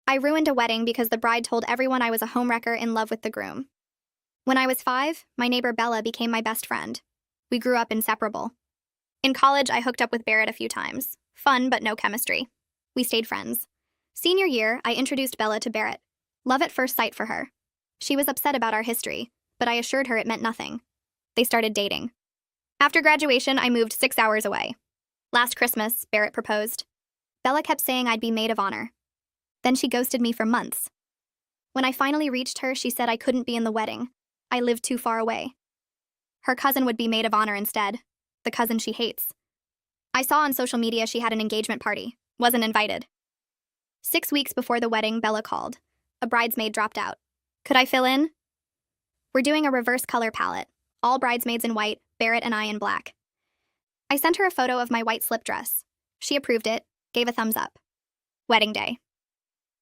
I ruined a wedding because the bride told everyone I was a homewrecker in love with the groom. When I was 5, my neighbor Bella became my best friend. We grew up inseparable. In college, I hooked up with Barrett a few times. Fun, but no chemistry. We stayed friends. Senior year, I introduced Bella to Barrett. Love at first sight for her. She was upset about our history, but I assured her it meant nothing. They started dating. After graduation, I moved 6 hours away. Last Christmas, Barrett proposed. Bella kept saying I'd be maid of honor. Then she ghosted me for months. When I finally reached her, she said I couldn't be in the wedding. I lived too far away. Her cousin would be maid of honor instead, the cousin she hates. I saw on social media she had an engagement party, wasn't invited. 6 weeks before the wedding, Bella called. A bridesmaid dropped out. Could I fill in? We're doing a reverse color palette, all bridesmaids in white, Barrett and I in black. I sent her a photo of my white slip dress. She approved it, gave a thumbs up. Wedding day.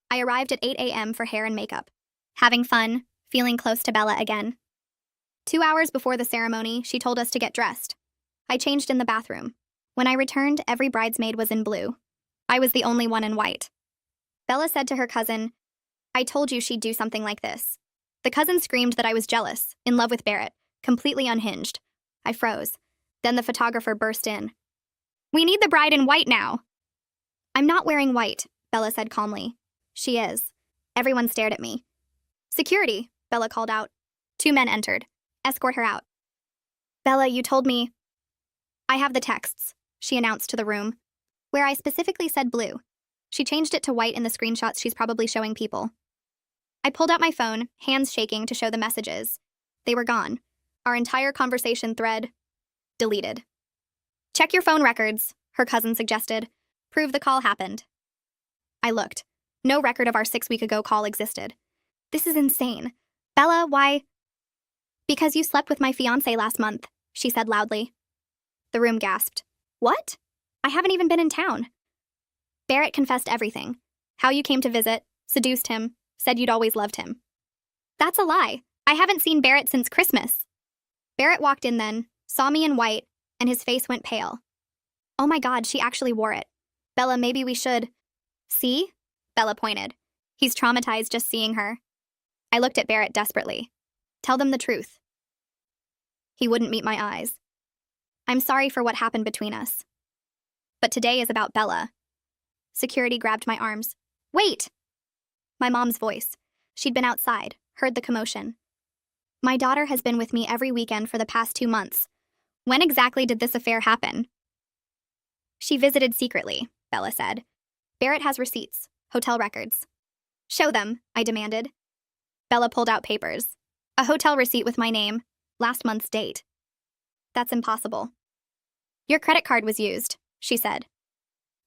I arrived at 8 a.m. for hair and makeup. Having fun, feeling close to Bella again. 2 hours before the ceremony, she told us to get dressed. I changed in the bathroom. When I returned, every bridesmaid was in blue. I was the only one in white. Bella said to her cousin, I told you she'd do something like this. The cousin screamed that I was jealous, in love with Barrett, completely unhinged. I froze. Then the photographer burst in. We need the bride in white now. I'm not wearing white, Bella said calmly. She is. Everyone stared at me. Security, Bella called out. 2 men entered. Escort her out. Bella, you told me. I have the texts, she announced to the room, where I specifically said blue. She changed it to white in the screenshots she's probably showing people. I pulled out my phone, hands shaking to show the messages. They were gone. Our entire conversation thread, deleted. Check your phone records, her cousin suggested. Prove the call happened. I looked. No record of our 6-week-ago call existed. This is insane. Bella, why? Because you slept with my fiancé last month, she said loudly. The room gasped. What? I haven't even been in town. Barrett confessed everything. How you came to visit, seduced him, said you'd always loved him. That's a lie. I haven't seen Barrett since Christmas. Barrett walked in then, saw me in white, and his face went pale. Oh my God, she actually wore it. Bella, maybe we should. See? Bella pointed. He's traumatized just seeing her. I looked at Barrett desperately. Tell them the truth. He wouldn't meet my eyes. I'm sorry for what happened between us. But today is about Bella. Security grabbed my arms. Wait! My mom's voice. She'd been outside, heard the commotion. My daughter has been with me every weekend for the past 2 months. When exactly did this affair happen? She visited secretly, Bella said. Barrett has receipts, hotel records. Show them, I demanded. Bella pulled out papers. A hotel receipt with my name, last month's date. That's impossible. Your credit card was used, she said.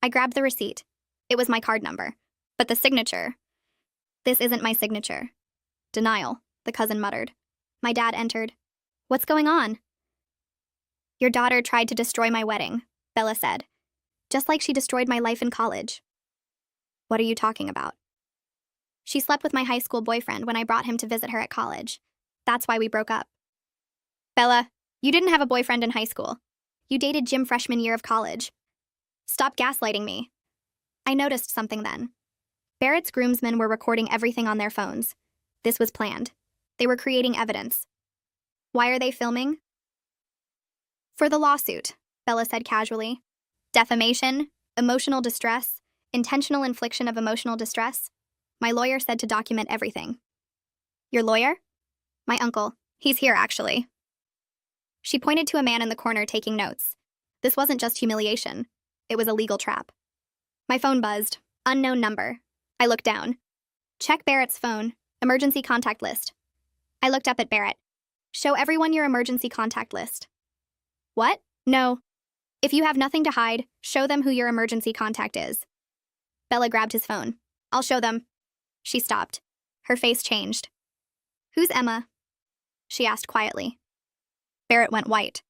I grabbed the receipt. It was my card number. But the signature. This isn't my signature. Denial, the cousin muttered. My dad entered. What's going on? Your daughter tried to destroy my wedding, Bella said. Just like she destroyed my life in college. What are you talking about? She slept with my high school boyfriend when I brought him to visit her at college. That's why we broke up. Bella, you didn't have a boyfriend in high school. You dated Jim freshman year of college. Stop gaslighting me. I noticed something then. Barrett's groomsmen were recording everything on their phones. This was planned. They were creating evidence. Why are they filming? For the lawsuit, Bella said casually. Defamation, emotional distress, intentional infliction of emotional distress. My lawyer said to document everything. Your lawyer? My uncle. He's here, actually. She pointed to a man in the corner taking notes. This wasn't just humiliation. It was a legal trap. My phone buzzed. Unknown number. I looked down. Check Barrett's phone. Emergency contact list. I looked up at Barrett. Show everyone your emergency contact list. What? No. If you have nothing to hide, show them who your emergency contact is. Bella grabbed his phone. I'll show them. She stopped. Her face changed. Who's Emma? She asked quietly. Barrett went white.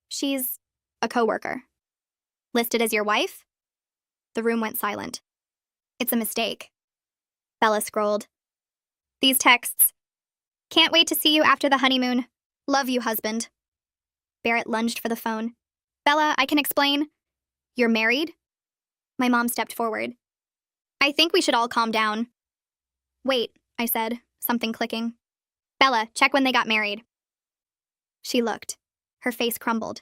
She's a coworker. Listed as your wife? The room went silent. It's a mistake. Bella scrolled. These texts. Can't wait to see you after the honeymoon. Love you, husband. Barrett lunged for the phone. Bella, I can explain. You're married? My mom stepped forward. I think we should all calm down. Wait, I said, something clicking. Bella, check when they got married. She looked. Her face crumbled.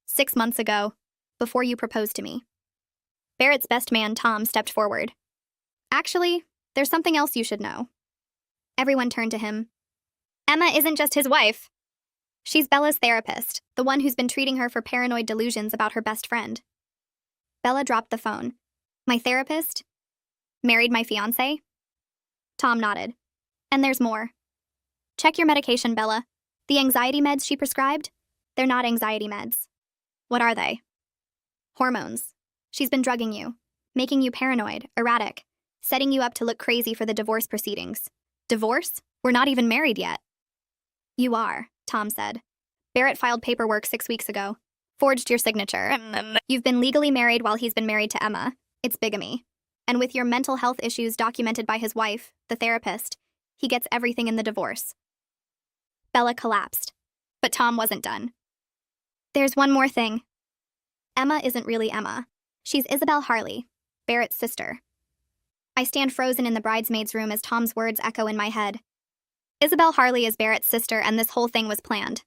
6 months ago, before you proposed to me. Barrett's best man, Tom, stepped forward. Actually, there's something else you should know. Everyone turned to him. Emma isn't just his wife. She's Bella's therapist, the one who's been treating her for paranoid delusions about her best friend. Bella dropped the phone. My therapist? Married my fiancé? Tom nodded. And there's more. Check your medication, Bella. The anxiety meds she prescribed? They're not anxiety meds. What are they? Hormones. She's been drugging you, making you paranoid, erratic, setting you up to look crazy for the divorce proceedings. Divorce? We're not even married yet. You are, Tom said. Barrett filed paperwork 6 weeks ago. Forged your signature. You've been legally married while he's been married to Emma. It's bigamy. And with your mental health issues documented by his wife, the therapist, he gets everything in the divorce. Bella collapsed. But Tom wasn't done. There's one more thing. Emma isn't really Emma. She's Isabel Harley, Barrett's sister. I stand frozen in the bridesmaid's room as Tom's words echo in my head. Isabel Harley is Barrett's sister, and this whole thing was planned.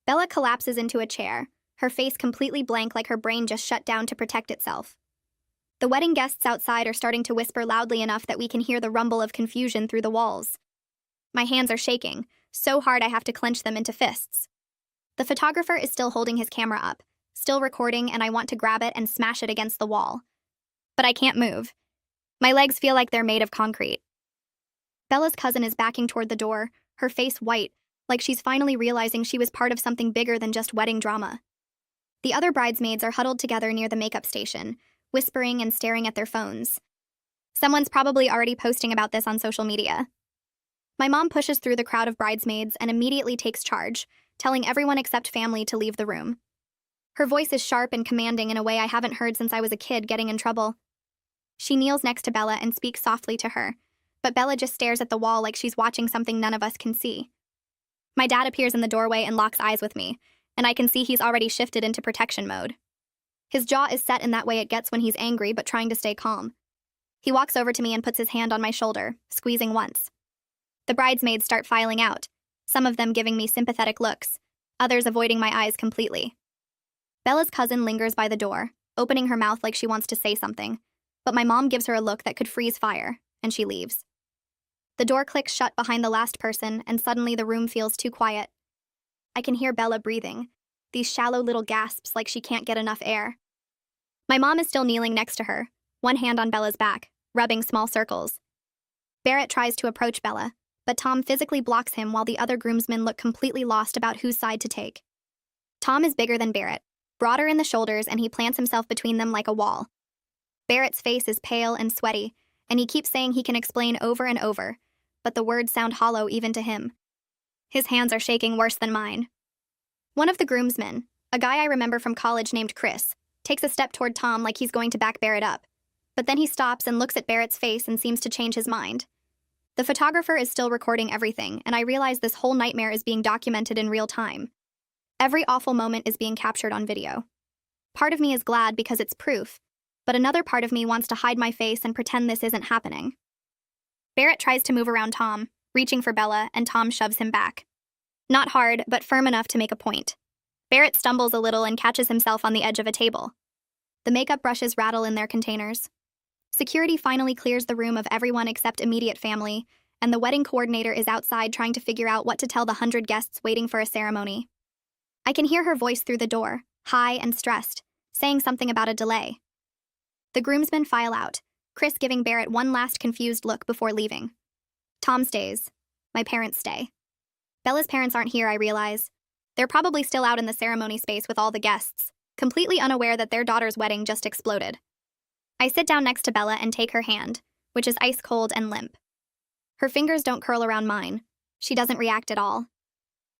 Bella collapses into a chair, her face completely blank like her brain just shut down to protect itself. The wedding guests outside are starting to whisper loudly enough that we can hear the rumble of confusion through the walls. My hands are shaking, so hard I have to clench them into fists. The photographer is still holding his camera up, still recording, and I want to grab it and smash it against the wall. But I can't move. My legs feel like they're made of concrete. Bella's cousin is backing toward the door, her face white, like she's finally realizing she was part of something bigger than just wedding drama. The other bridesmaids are huddled together near the makeup station, whispering and staring at their phones. Someone's probably already posting about this on social media. My mom pushes through the crowd of bridesmaids and immediately takes charge, telling everyone except family to leave the room. Her voice is sharp and commanding in a way I haven't heard since I was a kid getting in trouble. She kneels next to Bella and speaks softly to her, but Bella just stares at the wall like she's watching something none of us can see. My dad appears in the doorway and locks eyes with me, and I can see he's already shifted into protection mode. His jaw is set in that way it gets when he's angry but trying to stay calm. He walks over to me and puts his hand on my shoulder, squeezing once. The bridesmaids start filing out, some of them giving me sympathetic looks, others avoiding my eyes completely. Bella's cousin lingers by the door, opening her mouth like she wants to say something, but my mom gives her a look that could freeze fire, and she leaves. The door clicks shut behind the last person, and suddenly the room feels too quiet. I can hear Bella breathing, these shallow little gasps like she can't get enough air. My mom is still kneeling next to her, one hand on Bella's back, rubbing small circles. Barrett tries to approach Bella, but Tom physically blocks him while the other groomsmen look completely lost about whose side to take. Tom is bigger than Barrett, broader in the shoulders, and he plants himself between them like a wall. Barrett's face is pale and sweaty, and he keeps saying he can explain over and over, but the words sound hollow even to him. His hands are shaking worse than mine. One of the groomsmen, a guy I remember from college named Chris, takes a step toward Tom like he's going to back Barrett up, but then he stops and looks at Barrett's face and seems to change his mind. The photographer is still recording everything, and I realize this whole nightmare is being documented in real time. Every awful moment is being captured on video. Part of me is glad because it's proof, but another part of me wants to hide my face and pretend this isn't happening. Barrett tries to move around Tom, reaching for Bella, and Tom shoves him back. Not hard, but firm enough to make a point. Barrett stumbles a little and catches himself on the edge of a table. The makeup brushes rattle in their containers. Security finally clears the room of everyone except immediate family, and the wedding coordinator is outside trying to figure out what to tell the 100 guests waiting for a ceremony. I can hear her voice through the door, high and stressed, saying something about a delay. The groomsmen file out, Chris giving Barrett one last confused look before leaving. Tom stays. My parents stay. Bella's parents aren't here, I realize. They're probably still out in the ceremony space with all the guests, completely unaware that their daughter's wedding just exploded. I sit down next to Bella and take her hand, which is ice cold and limp. Her fingers don't curl around mine. She doesn't react at all.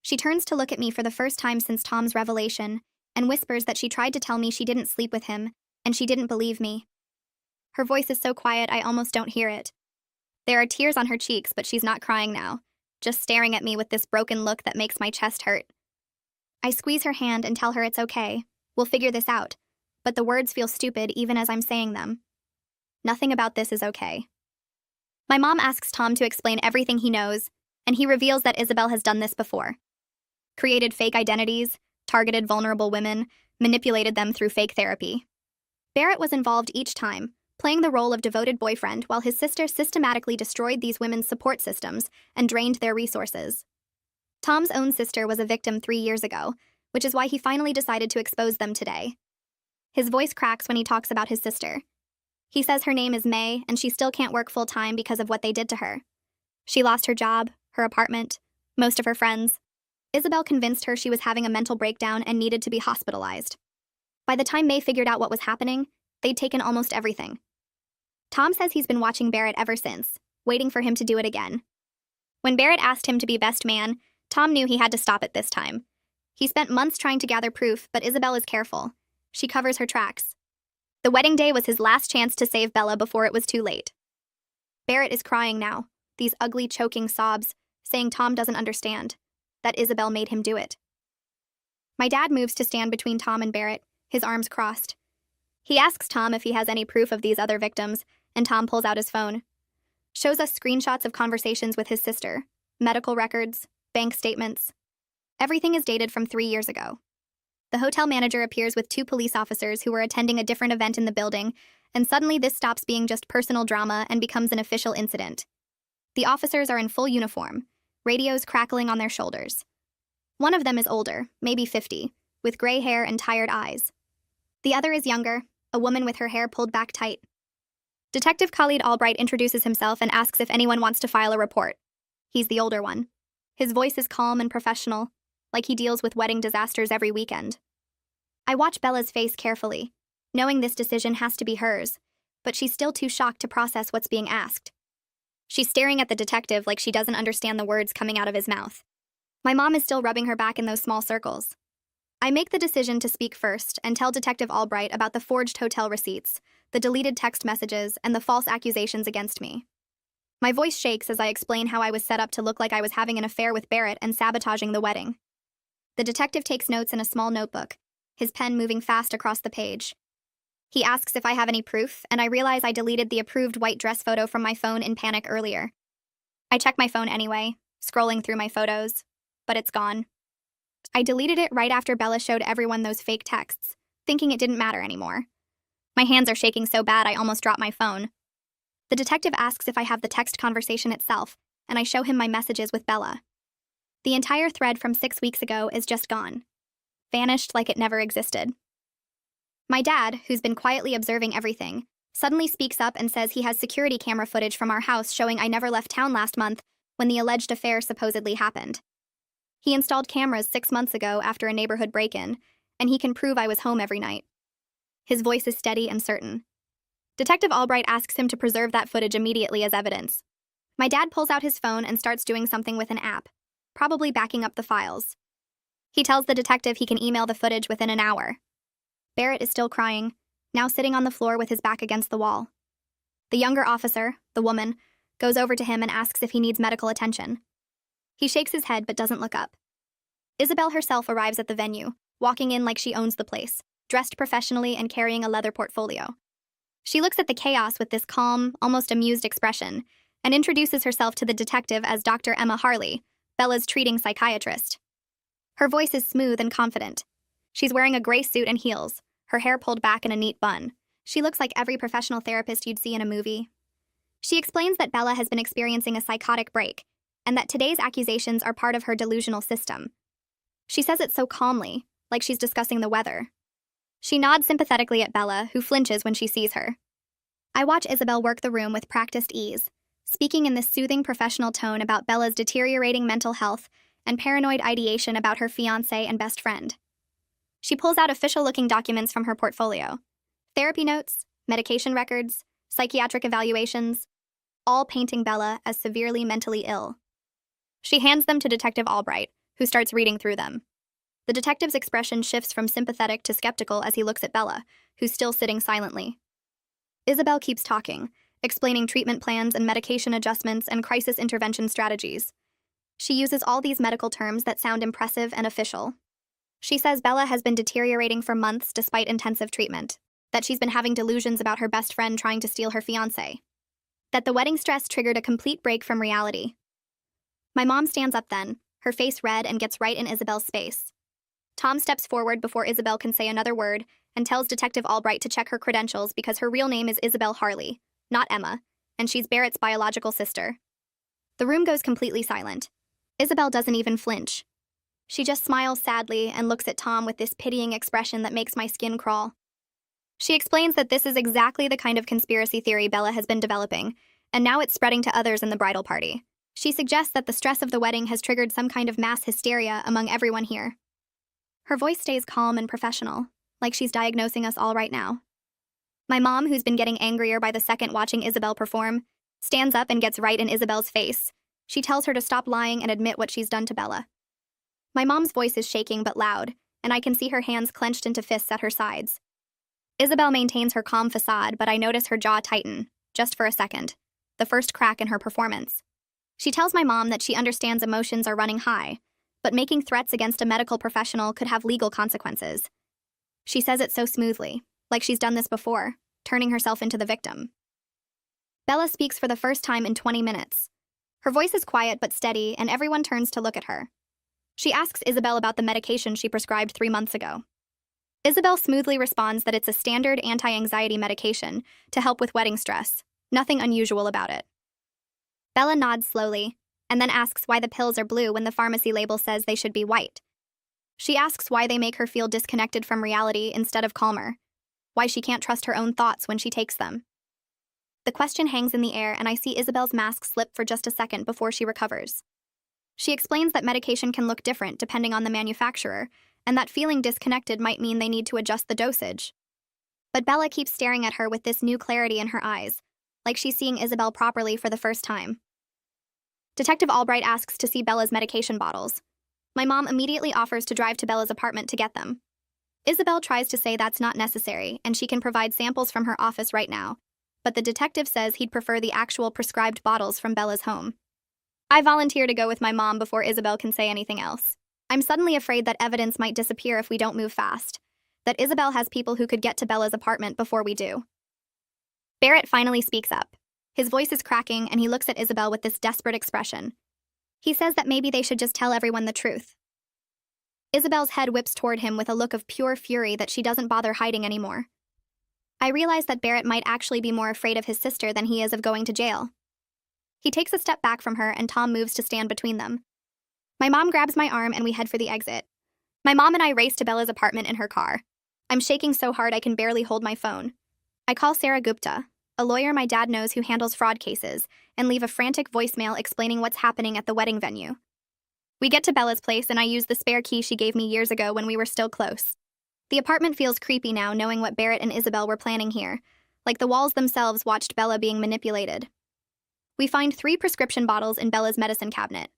She turns to look at me for the first time since Tom's revelation and whispers that she tried to tell me she didn't sleep with him, and she didn't believe me. Her voice is so quiet I almost don't hear it. There are tears on her cheeks, but she's not crying now, just staring at me with this broken look that makes my chest hurt. I squeeze her hand and tell her it's okay. We'll figure this out. But the words feel stupid even as I'm saying them. Nothing about this is okay. My mom asks Tom to explain everything he knows, and he reveals that Isabel has done this before. Created fake identities, targeted vulnerable women, manipulated them through fake therapy. Barrett was involved each time, playing the role of devoted boyfriend while his sister systematically destroyed these women's support systems and drained their resources. Tom's own sister was a victim 3 years ago, which is why he finally decided to expose them today. His voice cracks when he talks about his sister. He says her name is May, and she still can't work full-time because of what they did to her. She lost her job, her apartment, most of her friends. Isabel convinced her she was having a mental breakdown and needed to be hospitalized. By the time May figured out what was happening, they'd taken almost everything. Tom says he's been watching Barrett ever since, waiting for him to do it again. When Barrett asked him to be best man, Tom knew he had to stop it this time. He spent months trying to gather proof, but Isabel is careful. She covers her tracks. The wedding day was his last chance to save Bella before it was too late. Barrett is crying now, these ugly, choking sobs, saying Tom doesn't understand, that Isabel made him do it. My dad moves to stand between Tom and Barrett, his arms crossed. He asks Tom if he has any proof of these other victims, and Tom pulls out his phone. Shows us screenshots of conversations with his sister, medical records, bank statements. Everything is dated from 3 years ago. The hotel manager appears with 2 police officers who were attending a different event in the building, and suddenly this stops being just personal drama and becomes an official incident. The officers are in full uniform, radios crackling on their shoulders. One of them is older, maybe 50, with gray hair and tired eyes. The other is younger, a woman with her hair pulled back tight. Detective Khalid Albright introduces himself and asks if anyone wants to file a report. He's the older one. His voice is calm and professional, like he deals with wedding disasters every weekend. I watch Bella's face carefully, knowing this decision has to be hers, but she's still too shocked to process what's being asked. She's staring at the detective like she doesn't understand the words coming out of his mouth. My mom is still rubbing her back in those small circles. I make the decision to speak first and tell Detective Albright about the forged hotel receipts, the deleted text messages, and the false accusations against me. My voice shakes as I explain how I was set up to look like I was having an affair with Barrett and sabotaging the wedding. The detective takes notes in a small notebook, his pen moving fast across the page. He asks if I have any proof, and I realize I deleted the approved white dress photo from my phone in panic earlier. I check my phone anyway, scrolling through my photos, but it's gone. I deleted it right after Bella showed everyone those fake texts, thinking it didn't matter anymore. My hands are shaking so bad I almost dropped my phone. The detective asks if I have the text conversation itself, and I show him my messages with Bella. The entire thread from 6 weeks ago is just gone. Vanished like it never existed. My dad, who's been quietly observing everything, suddenly speaks up and says he has security camera footage from our house showing I never left town last month when the alleged affair supposedly happened. He installed cameras 6 months ago after a neighborhood break-in, and he can prove I was home every night. His voice is steady and certain. Detective Albright asks him to preserve that footage immediately as evidence. My dad pulls out his phone and starts doing something with an app, probably backing up the files. He tells the detective he can email the footage within an hour. Barrett is still crying, now sitting on the floor with his back against the wall. The younger officer, the woman, goes over to him and asks if he needs medical attention. He shakes his head but doesn't look up. Isabel herself arrives at the venue, walking in like she owns the place, dressed professionally and carrying a leather portfolio. She looks at the chaos with this calm, almost amused expression, and introduces herself to the detective as Dr. Emma Harley, Bella's treating psychiatrist. Her voice is smooth and confident. She's wearing a gray suit and heels, her hair pulled back in a neat bun. She looks like every professional therapist you'd see in a movie. She explains that Bella has been experiencing a psychotic break, and that today's accusations are part of her delusional system. She says it so calmly, like she's discussing the weather. She nods sympathetically at Bella, who flinches when she sees her. I watch Isabel work the room with practiced ease, speaking in this soothing professional tone about Bella's deteriorating mental health and paranoid ideation about her fiancé and best friend. She pulls out official-looking documents from her portfolio. Therapy notes, medication records, psychiatric evaluations, all painting Bella as severely mentally ill. She hands them to Detective Albright, who starts reading through them. The detective's expression shifts from sympathetic to skeptical as he looks at Bella, who's still sitting silently. Isabel keeps talking, explaining treatment plans and medication adjustments and crisis intervention strategies. She uses all these medical terms that sound impressive and official. She says Bella has been deteriorating for months despite intensive treatment. that she's been having delusions about her best friend trying to steal her fiancé, that the wedding stress triggered a complete break from reality. My mom stands up then, her face red, and gets right in Isabel's space. Tom steps forward before Isabel can say another word and tells Detective Albright to check her credentials because her real name is Isabel Harley, not Emma, and she's Barrett's biological sister. The room goes completely silent. Isabel doesn't even flinch. She just smiles sadly and looks at Tom with this pitying expression that makes my skin crawl. She explains that this is exactly the kind of conspiracy theory Bella has been developing, and now it's spreading to others in the bridal party. She suggests that the stress of the wedding has triggered some kind of mass hysteria among everyone here. Her voice stays calm and professional, like she's diagnosing us all right now. My mom, who's been getting angrier by the second watching Isabel perform, stands up and gets right in Isabel's face. She tells her to stop lying and admit what she's done to Bella. My mom's voice is shaking but loud, and I can see her hands clenched into fists at her sides. Isabel maintains her calm facade, but I notice her jaw tighten, just for a second, the first crack in her performance. She tells my mom that she understands emotions are running high, but making threats against a medical professional could have legal consequences. She says it so smoothly, like she's done this before, turning herself into the victim. Bella speaks for the first time in 20 minutes. Her voice is quiet but steady, and everyone turns to look at her. She asks Isabel about the medication she prescribed 3 months ago. Isabel smoothly responds that it's a standard anti-anxiety medication to help with wedding stress, nothing unusual about it. Bella nods slowly, and then asks why the pills are blue when the pharmacy label says they should be white. She asks why they make her feel disconnected from reality instead of calmer, why she can't trust her own thoughts when she takes them. The question hangs in the air, and I see Isabel's mask slip for just a second before she recovers. She explains that medication can look different depending on the manufacturer, and that feeling disconnected might mean they need to adjust the dosage. But Bella keeps staring at her with this new clarity in her eyes, like she's seeing Isabel properly for the first time. Detective Albright asks to see Bella's medication bottles. My mom immediately offers to drive to Bella's apartment to get them. Isabel tries to say that's not necessary, and she can provide samples from her office right now, but the detective says he'd prefer the actual prescribed bottles from Bella's home. I volunteer to go with my mom before Isabel can say anything else. I'm suddenly afraid that evidence might disappear if we don't move fast, that Isabel has people who could get to Bella's apartment before we do. Barrett finally speaks up. His voice is cracking, and he looks at Isabel with this desperate expression. He says that maybe they should just tell everyone the truth. Isabel's head whips toward him with a look of pure fury that she doesn't bother hiding anymore. I realize that Barrett might actually be more afraid of his sister than he is of going to jail. He takes a step back from her, and Tom moves to stand between them. My mom grabs my arm, and we head for the exit. My mom and I race to Bella's apartment in her car. I'm shaking so hard I can barely hold my phone. I call Sarah Gupta, a lawyer my dad knows who handles fraud cases, and leave a frantic voicemail explaining what's happening at the wedding venue. We get to Bella's place, and I use the spare key she gave me years ago when we were still close. The apartment feels creepy now, knowing what Barrett and Isabel were planning here, like the walls themselves watched Bella being manipulated. We find 3 prescription bottles in Bella's medicine cabinet,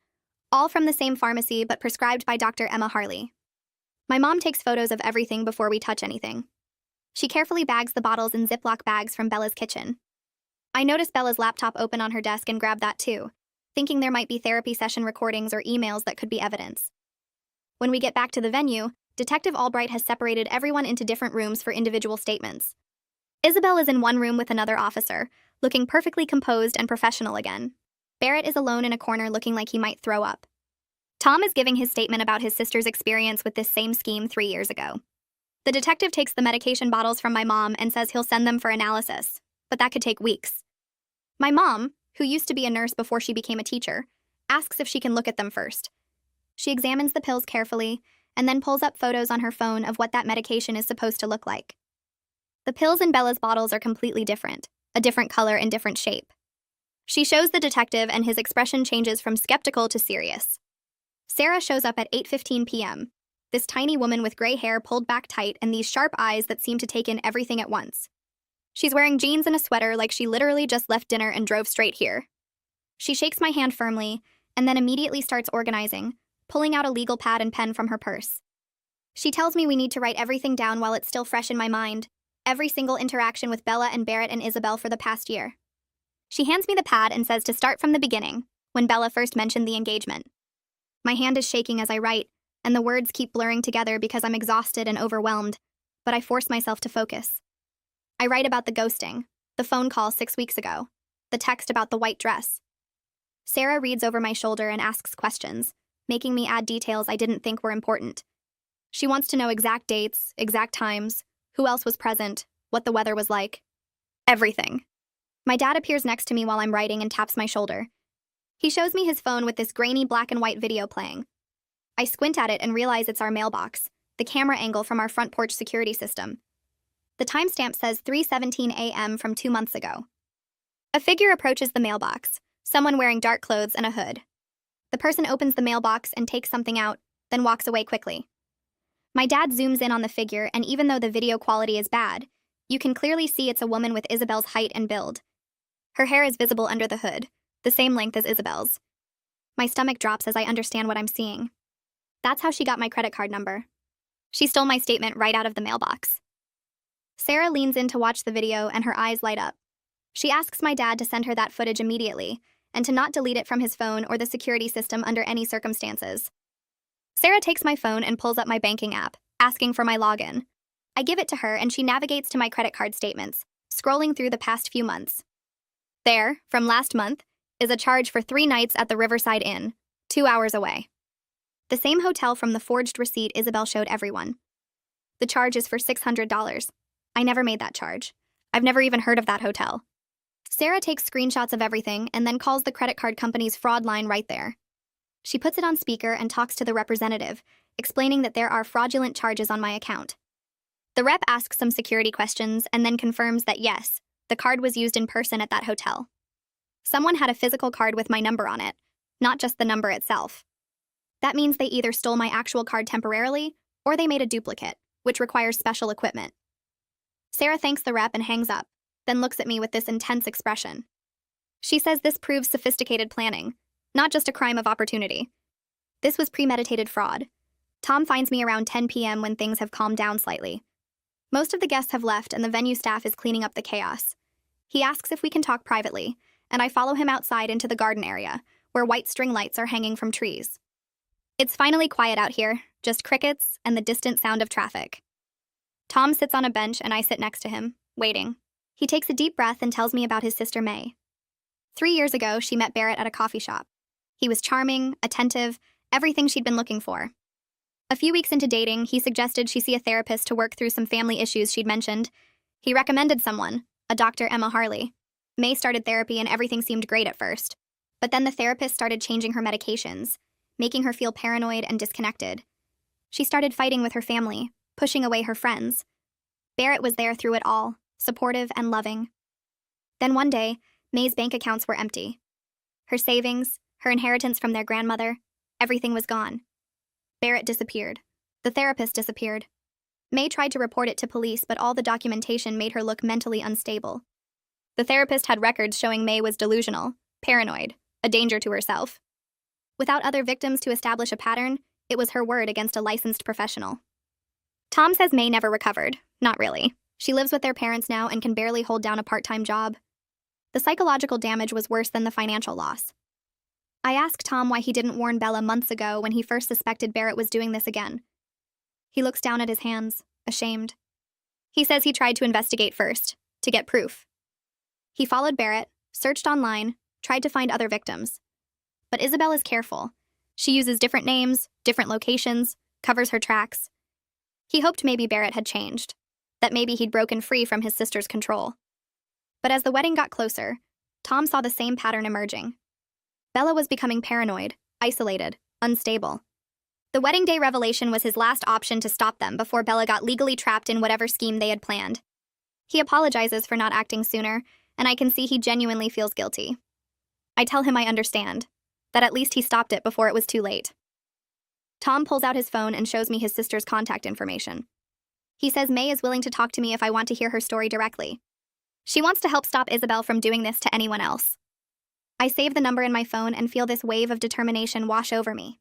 all from the same pharmacy but prescribed by Dr. Emma Harley. My mom takes photos of everything before we touch anything. She carefully bags the bottles in Ziploc bags from Bella's kitchen. I notice Bella's laptop open on her desk and grab that too, thinking there might be therapy session recordings or emails that could be evidence. When we get back to the venue, Detective Albright has separated everyone into different rooms for individual statements. Isabel is in one room with another officer, looking perfectly composed and professional again. Barrett is alone in a corner looking like he might throw up. Tom is giving his statement about his sister's experience with this same scheme 3 years ago. The detective takes the medication bottles from my mom and says he'll send them for analysis, but that could take weeks. My mom, who used to be a nurse before she became a teacher, asks if she can look at them first. She examines the pills carefully and then pulls up photos on her phone of what that medication is supposed to look like. The pills in Bella's bottles are completely different, a different color and different shape. She shows the detective, and his expression changes from skeptical to serious. Sarah shows up at 8:15 p.m., this tiny woman with gray hair pulled back tight and these sharp eyes that seem to take in everything at once. She's wearing jeans and a sweater like she literally just left dinner and drove straight here. She shakes my hand firmly and then immediately starts organizing, pulling out a legal pad and pen from her purse. She tells me we need to write everything down while it's still fresh in my mind, every single interaction with Bella and Barrett and Isabel for the past year. She hands me the pad and says to start from the beginning, when Bella first mentioned the engagement. My hand is shaking as I write, and the words keep blurring together because I'm exhausted and overwhelmed, but I force myself to focus. I write about the ghosting, the phone call 6 weeks ago, the text about the white dress. Sarah reads over my shoulder and asks questions, making me add details I didn't think were important. She wants to know exact dates, exact times, who else was present, what the weather was like. Everything. My dad appears next to me while I'm writing and taps my shoulder. He shows me his phone with this grainy black and white video playing. I squint at it and realize it's our mailbox, the camera angle from our front porch security system. The timestamp says 3:17 a.m. from 2 months ago. A figure approaches the mailbox, someone wearing dark clothes and a hood. The person opens the mailbox and takes something out, then walks away quickly. My dad zooms in on the figure, and even though the video quality is bad, you can clearly see it's a woman with Isabel's height and build. Her hair is visible under the hood, the same length as Isabel's. My stomach drops as I understand what I'm seeing. That's how she got my credit card number. She stole my statement right out of the mailbox. Sarah leans in to watch the video and her eyes light up. She asks my dad to send her that footage immediately and to not delete it from his phone or the security system under any circumstances. Sarah takes my phone and pulls up my banking app, asking for my login. I give it to her and she navigates to my credit card statements, scrolling through the past few months. There, from last month, is a charge for 3 nights at the Riverside Inn, 2 hours away. The same hotel from the forged receipt Isabel showed everyone. The charge is for $600. I never made that charge. I've never even heard of that hotel. Sarah takes screenshots of everything and then calls the credit card company's fraud line right there. She puts it on speaker and talks to the representative, explaining that there are fraudulent charges on my account. The rep asks some security questions and then confirms that yes, the card was used in person at that hotel. Someone had a physical card with my number on it, not just the number itself. That means they either stole my actual card temporarily or they made a duplicate, which requires special equipment. Sarah thanks the rep and hangs up, then looks at me with this intense expression. She says this proves sophisticated planning, not just a crime of opportunity. This was premeditated fraud. Tom finds me around 10 p.m. when things have calmed down slightly. Most of the guests have left and the venue staff is cleaning up the chaos. He asks if we can talk privately, and I follow him outside into the garden area, where white string lights are hanging from trees. It's finally quiet out here, just crickets and the distant sound of traffic. Tom sits on a bench and I sit next to him, waiting. He takes a deep breath and tells me about his sister May. 3 years ago, she met Barrett at a coffee shop. He was charming, attentive, everything she'd been looking for. A few weeks into dating, he suggested she see a therapist to work through some family issues she'd mentioned. He recommended someone, a Dr. Emma Harley. May started therapy and everything seemed great at first. But then the therapist started changing her medications, making her feel paranoid and disconnected. She started fighting with her family, pushing away her friends. Barrett was there through it all, supportive and loving. Then one day, May's bank accounts were empty. Her savings, her inheritance from their grandmother, everything was gone. Barrett disappeared. The therapist disappeared. May tried to report it to police, but all the documentation made her look mentally unstable. The therapist had records showing May was delusional, paranoid, a danger to herself. Without other victims to establish a pattern, it was her word against a licensed professional. Tom says May never recovered. Not really. She lives with their parents now and can barely hold down a part-time job. The psychological damage was worse than the financial loss. I asked Tom why he didn't warn Bella months ago when he first suspected Barrett was doing this again. He looks down at his hands, ashamed. He says he tried to investigate first, to get proof. He followed Barrett, searched online, tried to find other victims. But Isabel is careful. She uses different names, different locations, covers her tracks. He hoped maybe Barrett had changed, that maybe he'd broken free from his sister's control. But as the wedding got closer, Tom saw the same pattern emerging. Bella was becoming paranoid, isolated, unstable. The wedding day revelation was his last option to stop them before Bella got legally trapped in whatever scheme they had planned. He apologizes for not acting sooner, and I can see he genuinely feels guilty. I tell him I understand, that at least he stopped it before it was too late. Tom pulls out his phone and shows me his sister's contact information. He says May is willing to talk to me if I want to hear her story directly. She wants to help stop Isabel from doing this to anyone else. I save the number in my phone and feel this wave of determination wash over me.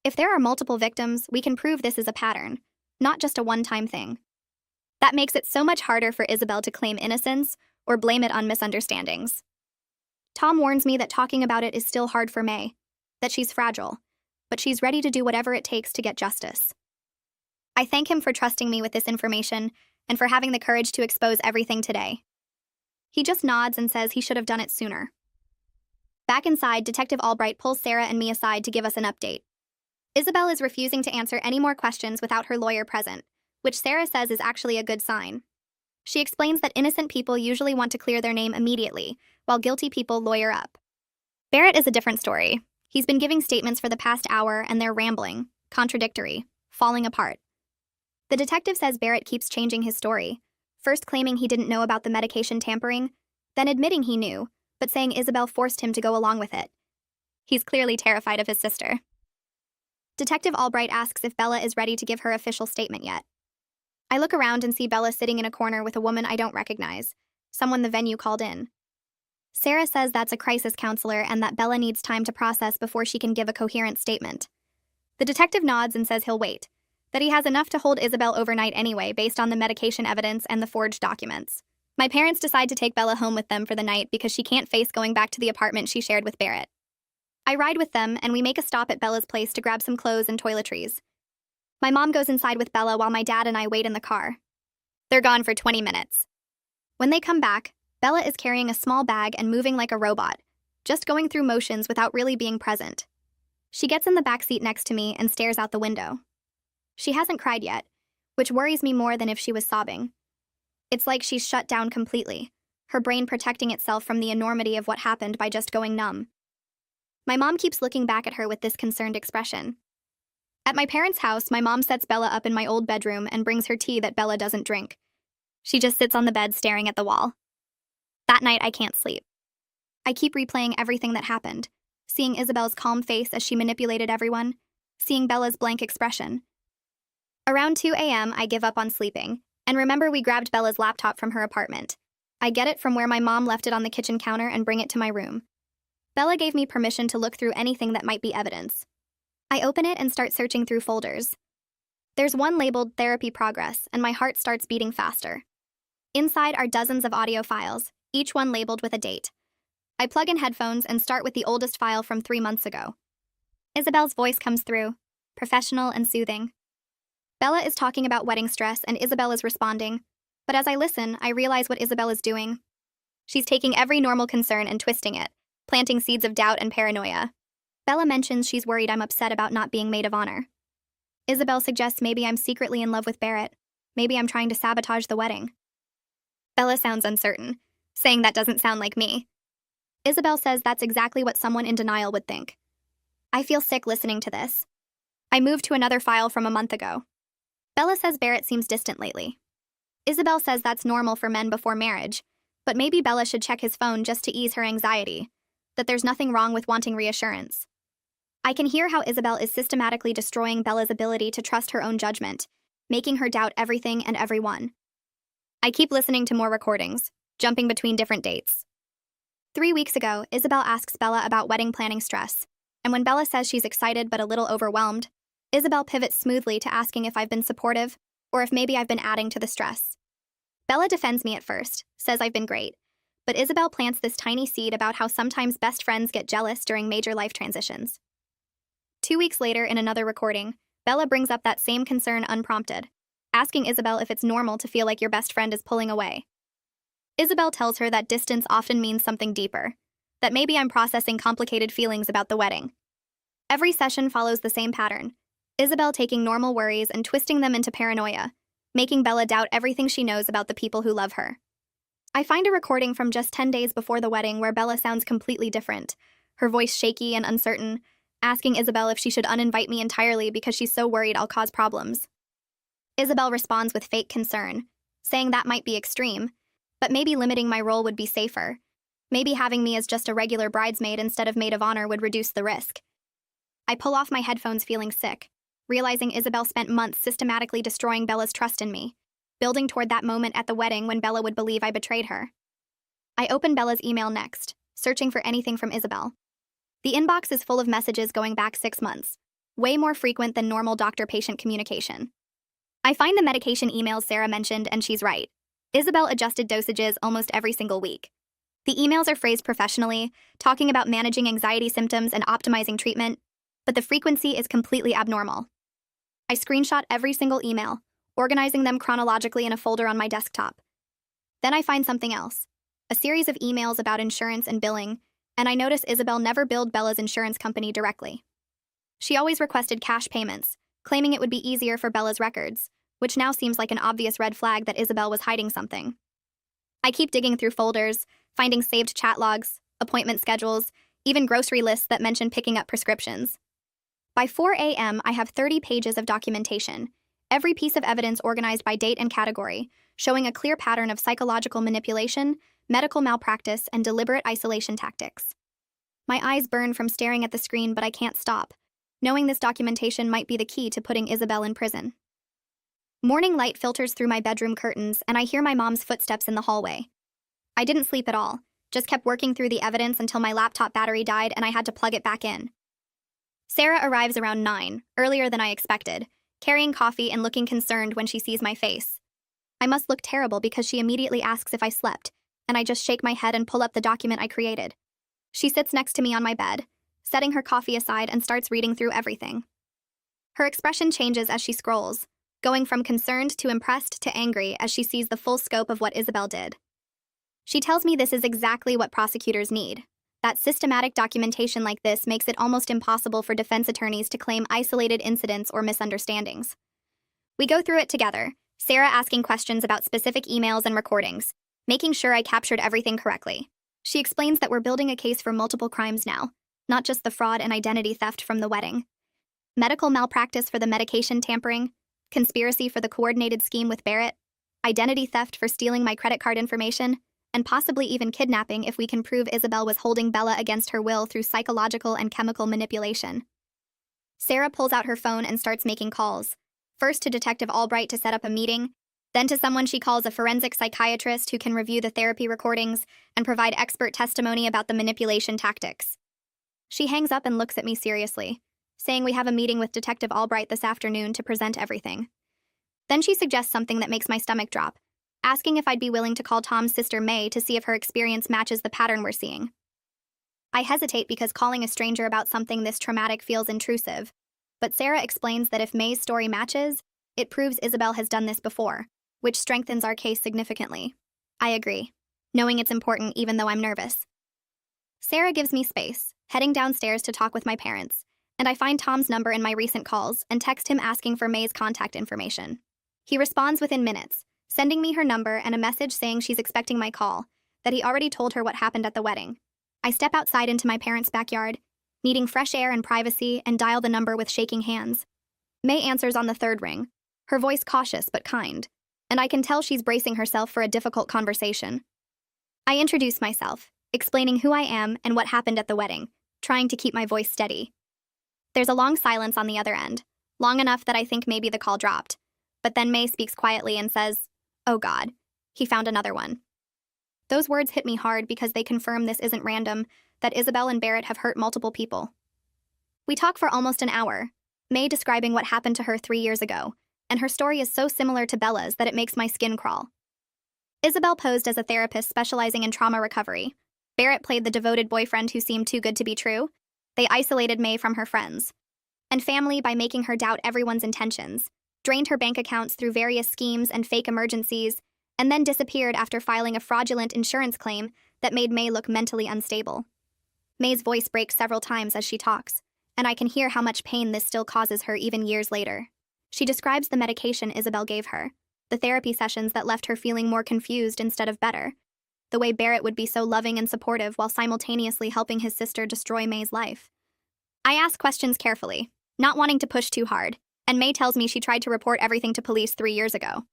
If there are multiple victims, we can prove this is a pattern, not just a one-time thing. That makes it so much harder for Isabel to claim innocence or blame it on misunderstandings. Tom warns me that talking about it is still hard for May, that she's fragile, but she's ready to do whatever it takes to get justice. I thank him for trusting me with this information and for having the courage to expose everything today. He just nods and says he should have done it sooner. Back inside, Detective Albright pulls Sarah and me aside to give us an update. Isabel is refusing to answer any more questions without her lawyer present, which Sarah says is actually a good sign. She explains that innocent people usually want to clear their name immediately, while guilty people lawyer up. Barrett is a different story. He's been giving statements for the past hour, and they're rambling, contradictory, falling apart. The detective says Barrett keeps changing his story, first claiming he didn't know about the medication tampering, then admitting he knew, but saying Isabel forced him to go along with it. He's clearly terrified of his sister. Detective Albright asks if Bella is ready to give her official statement yet. I look around and see Bella sitting in a corner with a woman I don't recognize, someone the venue called in. Sarah says that's a crisis counselor and that Bella needs time to process before she can give a coherent statement. The detective nods and says he'll wait, that he has enough to hold Isabel overnight anyway based on the medication evidence and the forged documents. My parents decide to take Bella home with them for the night because she can't face going back to the apartment she shared with Barrett. I ride with them and we make a stop at Bella's place to grab some clothes and toiletries. My mom goes inside with Bella while my dad and I wait in the car. They're gone for 20 minutes. When they come back, Bella is carrying a small bag and moving like a robot, just going through motions without really being present. She gets in the back seat next to me and stares out the window. She hasn't cried yet, which worries me more than if she was sobbing. It's like she's shut down completely, her brain protecting itself from the enormity of what happened by just going numb. My mom keeps looking back at her with this concerned expression. At my parents' house, my mom sets Bella up in my old bedroom and brings her tea that Bella doesn't drink. She just sits on the bed staring at the wall. That night, I can't sleep. I keep replaying everything that happened, seeing Isabel's calm face as she manipulated everyone, seeing Bella's blank expression. Around 2 a.m., I give up on sleeping, and remember we grabbed Bella's laptop from her apartment. I get it from where my mom left it on the kitchen counter and bring it to my room. Bella gave me permission to look through anything that might be evidence. I open it and start searching through folders. There's one labeled Therapy Progress, and my heart starts beating faster. Inside are dozens of audio files, each one labeled with a date. I plug in headphones and start with the oldest file from 3 months ago. Isabel's voice comes through, professional and soothing. Bella is talking about wedding stress and Isabel is responding, but as I listen, I realize what Isabel is doing. She's taking every normal concern and twisting it, planting seeds of doubt and paranoia. Bella mentions she's worried I'm upset about not being maid of honor. Isabel suggests maybe I'm secretly in love with Barrett. Maybe I'm trying to sabotage the wedding. Bella sounds uncertain, saying that doesn't sound like me. Isabel says that's exactly what someone in denial would think. I feel sick listening to this. I move to another file from a month ago. Bella says Barrett seems distant lately. Isabel says that's normal for men before marriage, but maybe Bella should check his phone just to ease her anxiety, that there's nothing wrong with wanting reassurance. I can hear how Isabel is systematically destroying Bella's ability to trust her own judgment, making her doubt everything and everyone. I keep listening to more recordings, jumping between different dates. 3 weeks ago, Isabel asks Bella about wedding planning stress, and when Bella says she's excited but a little overwhelmed, Isabel pivots smoothly to asking if I've been supportive, or if maybe I've been adding to the stress. Bella defends me at first, says I've been great, but Isabel plants this tiny seed about how sometimes best friends get jealous during major life transitions. 2 weeks later, in another recording, Bella brings up that same concern unprompted, asking Isabel if it's normal to feel like your best friend is pulling away. Isabel tells her that distance often means something deeper, that maybe I'm processing complicated feelings about the wedding. Every session follows the same pattern, Isabel taking normal worries and twisting them into paranoia, making Bella doubt everything she knows about the people who love her. I find a recording from just 10 days before the wedding where Bella sounds completely different, her voice shaky and uncertain, asking Isabel if she should uninvite me entirely because she's so worried I'll cause problems. Isabel responds with fake concern, saying that might be extreme, but maybe limiting my role would be safer. Maybe having me as just a regular bridesmaid instead of maid of honor would reduce the risk. I pull off my headphones feeling sick, realizing Isabel spent months systematically destroying Bella's trust in me, building toward that moment at the wedding when Bella would believe I betrayed her. I open Bella's email next, searching for anything from Isabel. The inbox is full of messages going back 6 months, way more frequent than normal doctor-patient communication. I find the medication emails Sarah mentioned, and she's right. Isabel adjusted dosages almost every single week. The emails are phrased professionally, talking about managing anxiety symptoms and optimizing treatment, but the frequency is completely abnormal. I screenshot every single email, organizing them chronologically in a folder on my desktop. Then I find something else, a series of emails about insurance and billing, and I notice Isabel never billed Bella's insurance company directly. She always requested cash payments, claiming it would be easier for Bella's records, which now seems like an obvious red flag that Isabel was hiding something. I keep digging through folders, finding saved chat logs, appointment schedules, even grocery lists that mention picking up prescriptions. By 4 a.m., I have 30 pages of documentation, every piece of evidence organized by date and category, showing a clear pattern of psychological manipulation, medical malpractice, and deliberate isolation tactics. My eyes burn from staring at the screen, but I can't stop, knowing this documentation might be the key to putting Isabel in prison. Morning light filters through my bedroom curtains, and I hear my mom's footsteps in the hallway. I didn't sleep at all, just kept working through the evidence until my laptop battery died and I had to plug it back in. Sarah arrives around 9, earlier than I expected, carrying coffee and looking concerned when she sees my face. I must look terrible because she immediately asks if I slept, and I just shake my head and pull up the document I created. She sits next to me on my bed, setting her coffee aside and starts reading through everything. Her expression changes as she scrolls, going from concerned to impressed to angry as she sees the full scope of what Isabel did. She tells me this is exactly what prosecutors need. That systematic documentation like this makes it almost impossible for defense attorneys to claim isolated incidents or misunderstandings. We go through it together, Sarah asking questions about specific emails and recordings, making sure I captured everything correctly. She explains that we're building a case for multiple crimes now, not just the fraud and identity theft from the wedding. Medical malpractice for the medication tampering, conspiracy for the coordinated scheme with Barrett, identity theft for stealing my credit card information, and possibly even kidnapping if we can prove Isabel was holding Bella against her will through psychological and chemical manipulation. Sarah pulls out her phone and starts making calls, first to Detective Albright to set up a meeting, then to someone she calls a forensic psychiatrist who can review the therapy recordings and provide expert testimony about the manipulation tactics. She hangs up and looks at me seriously, saying we have a meeting with Detective Albright this afternoon to present everything. Then she suggests something that makes my stomach drop, asking if I'd be willing to call Tom's sister May to see if her experience matches the pattern we're seeing. I hesitate because calling a stranger about something this traumatic feels intrusive, but Sarah explains that if May's story matches, it proves Isabel has done this before, which strengthens our case significantly. I agree, knowing it's important even though I'm nervous. Sarah gives me space, heading downstairs to talk with my parents, and I find Tom's number in my recent calls and text him asking for May's contact information. He responds within minutes, sending me her number and a message saying she's expecting my call, that he already told her what happened at the wedding. I step outside into my parents' backyard, needing fresh air and privacy, and dial the number with shaking hands. May answers on the third ring, her voice cautious but kind, and I can tell she's bracing herself for a difficult conversation. I introduce myself, explaining who I am and what happened at the wedding, trying to keep my voice steady. There's a long silence on the other end, long enough that I think maybe the call dropped, but then May speaks quietly and says, "Oh God, he found another one." Those words hit me hard because they confirm this isn't random, that Isabel and Barrett have hurt multiple people. We talk for almost an hour, May describing what happened to her 3 years ago, and her story is so similar to Bella's that it makes my skin crawl. Isabel posed as a therapist specializing in trauma recovery. Barrett played the devoted boyfriend who seemed too good to be true. They isolated May from her friends and family by making her doubt everyone's intentions, drained her bank accounts through various schemes and fake emergencies, and then disappeared after filing a fraudulent insurance claim that made May look mentally unstable. May's voice breaks several times as she talks, and I can hear how much pain this still causes her even years later. She describes the medication Isabel gave her, the therapy sessions that left her feeling more confused instead of better, the way Barrett would be so loving and supportive while simultaneously helping his sister destroy May's life. I ask questions carefully, not wanting to push too hard, and May tells me she tried to report everything to police 3 years ago.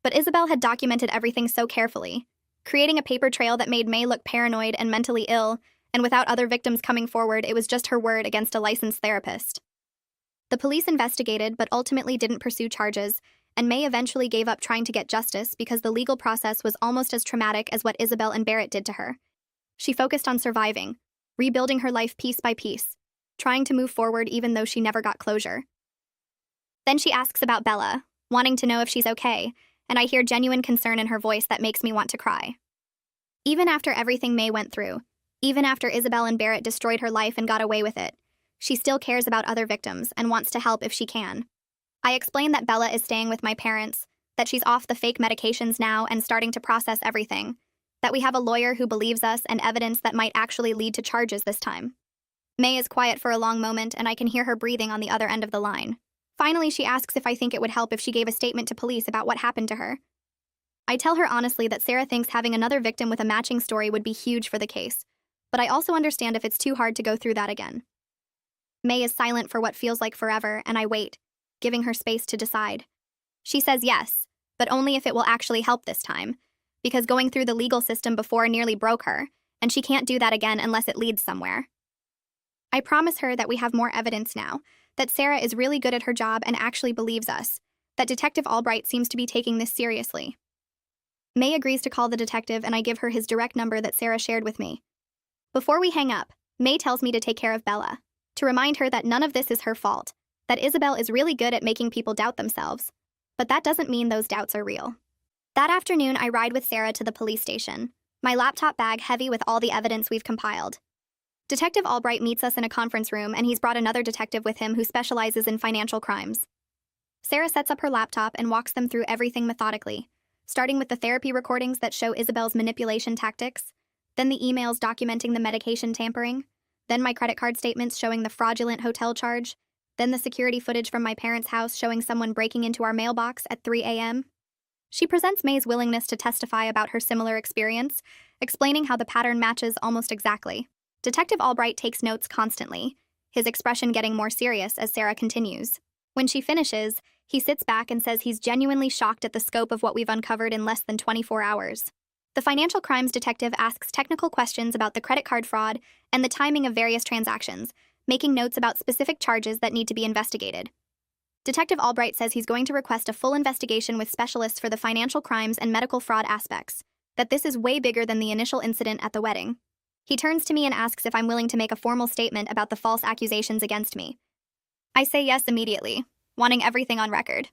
But Isabel had documented everything so carefully, creating a paper trail that made May look paranoid and mentally ill, and without other victims coming forward, it was just her word against a licensed therapist. The police investigated but ultimately didn't pursue charges, and May eventually gave up trying to get justice because the legal process was almost as traumatic as what Isabel and Barrett did to her. She focused on surviving, rebuilding her life piece by piece, trying to move forward even though she never got closure. Then she asks about Bella, wanting to know if she's okay, and I hear genuine concern in her voice that makes me want to cry. Even after everything May went through, even after Isabel and Barrett destroyed her life and got away with it, she still cares about other victims and wants to help if she can. I explain that Bella is staying with my parents, that she's off the fake medications now and starting to process everything, that we have a lawyer who believes us and evidence that might actually lead to charges this time. May is quiet for a long moment, and I can hear her breathing on the other end of the line. Finally, she asks if I think it would help if she gave a statement to police about what happened to her. I tell her honestly that Sarah thinks having another victim with a matching story would be huge for the case, but I also understand if it's too hard to go through that again. May is silent for what feels like forever, and I wait, giving her space to decide. She says yes, but only if it will actually help this time, because going through the legal system before nearly broke her, and she can't do that again unless it leads somewhere. I promise her that we have more evidence now, that Sarah is really good at her job and actually believes us, that Detective Albright seems to be taking this seriously. May agrees to call the detective, and I give her his direct number that Sarah shared with me. Before we hang up, May tells me to take care of Bella, to remind her that none of this is her fault, that Isabel is really good at making people doubt themselves, but that doesn't mean those doubts are real. That afternoon, I ride with Sarah to the police station, my laptop bag heavy with all the evidence we've compiled. Detective Albright meets us in a conference room, and he's brought another detective with him who specializes in financial crimes. Sarah sets up her laptop and walks them through everything methodically, starting with the therapy recordings that show Isabel's manipulation tactics, then the emails documenting the medication tampering, then my credit card statements showing the fraudulent hotel charge, then the security footage from my parents' house showing someone breaking into our mailbox at 3 a.m. She presents May's willingness to testify about her similar experience, explaining how the pattern matches almost exactly. Detective Albright takes notes constantly, his expression getting more serious as Sarah continues. When she finishes, he sits back and says he's genuinely shocked at the scope of what we've uncovered in less than 24 hours. The financial crimes detective asks technical questions about the credit card fraud and the timing of various transactions, making notes about specific charges that need to be investigated. Detective Albright says he's going to request a full investigation with specialists for the financial crimes and medical fraud aspects, that this is way bigger than the initial incident at the wedding. He turns to me and asks if I'm willing to make a formal statement about the false accusations against me. I say yes immediately, wanting everything on record.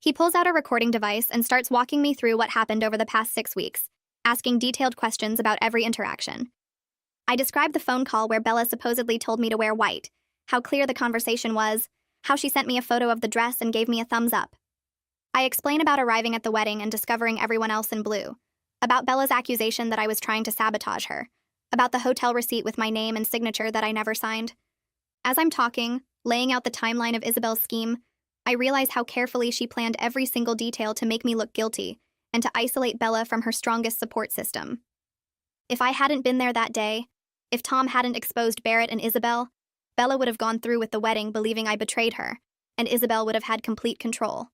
He pulls out a recording device and starts walking me through what happened over the past 6 weeks, asking detailed questions about every interaction. I describe the phone call where Bella supposedly told me to wear white, how clear the conversation was, how she sent me a photo of the dress and gave me a thumbs up. I explain about arriving at the wedding and discovering everyone else in blue, about Bella's accusation that I was trying to sabotage her, about the hotel receipt with my name and signature that I never signed. As I'm talking, laying out the timeline of Isabel's scheme, I realize how carefully she planned every single detail to make me look guilty and to isolate Bella from her strongest support system. If I hadn't been there that day, if Tom hadn't exposed Barrett and Isabel, Bella would have gone through with the wedding believing I betrayed her, and Isabel would have had complete control.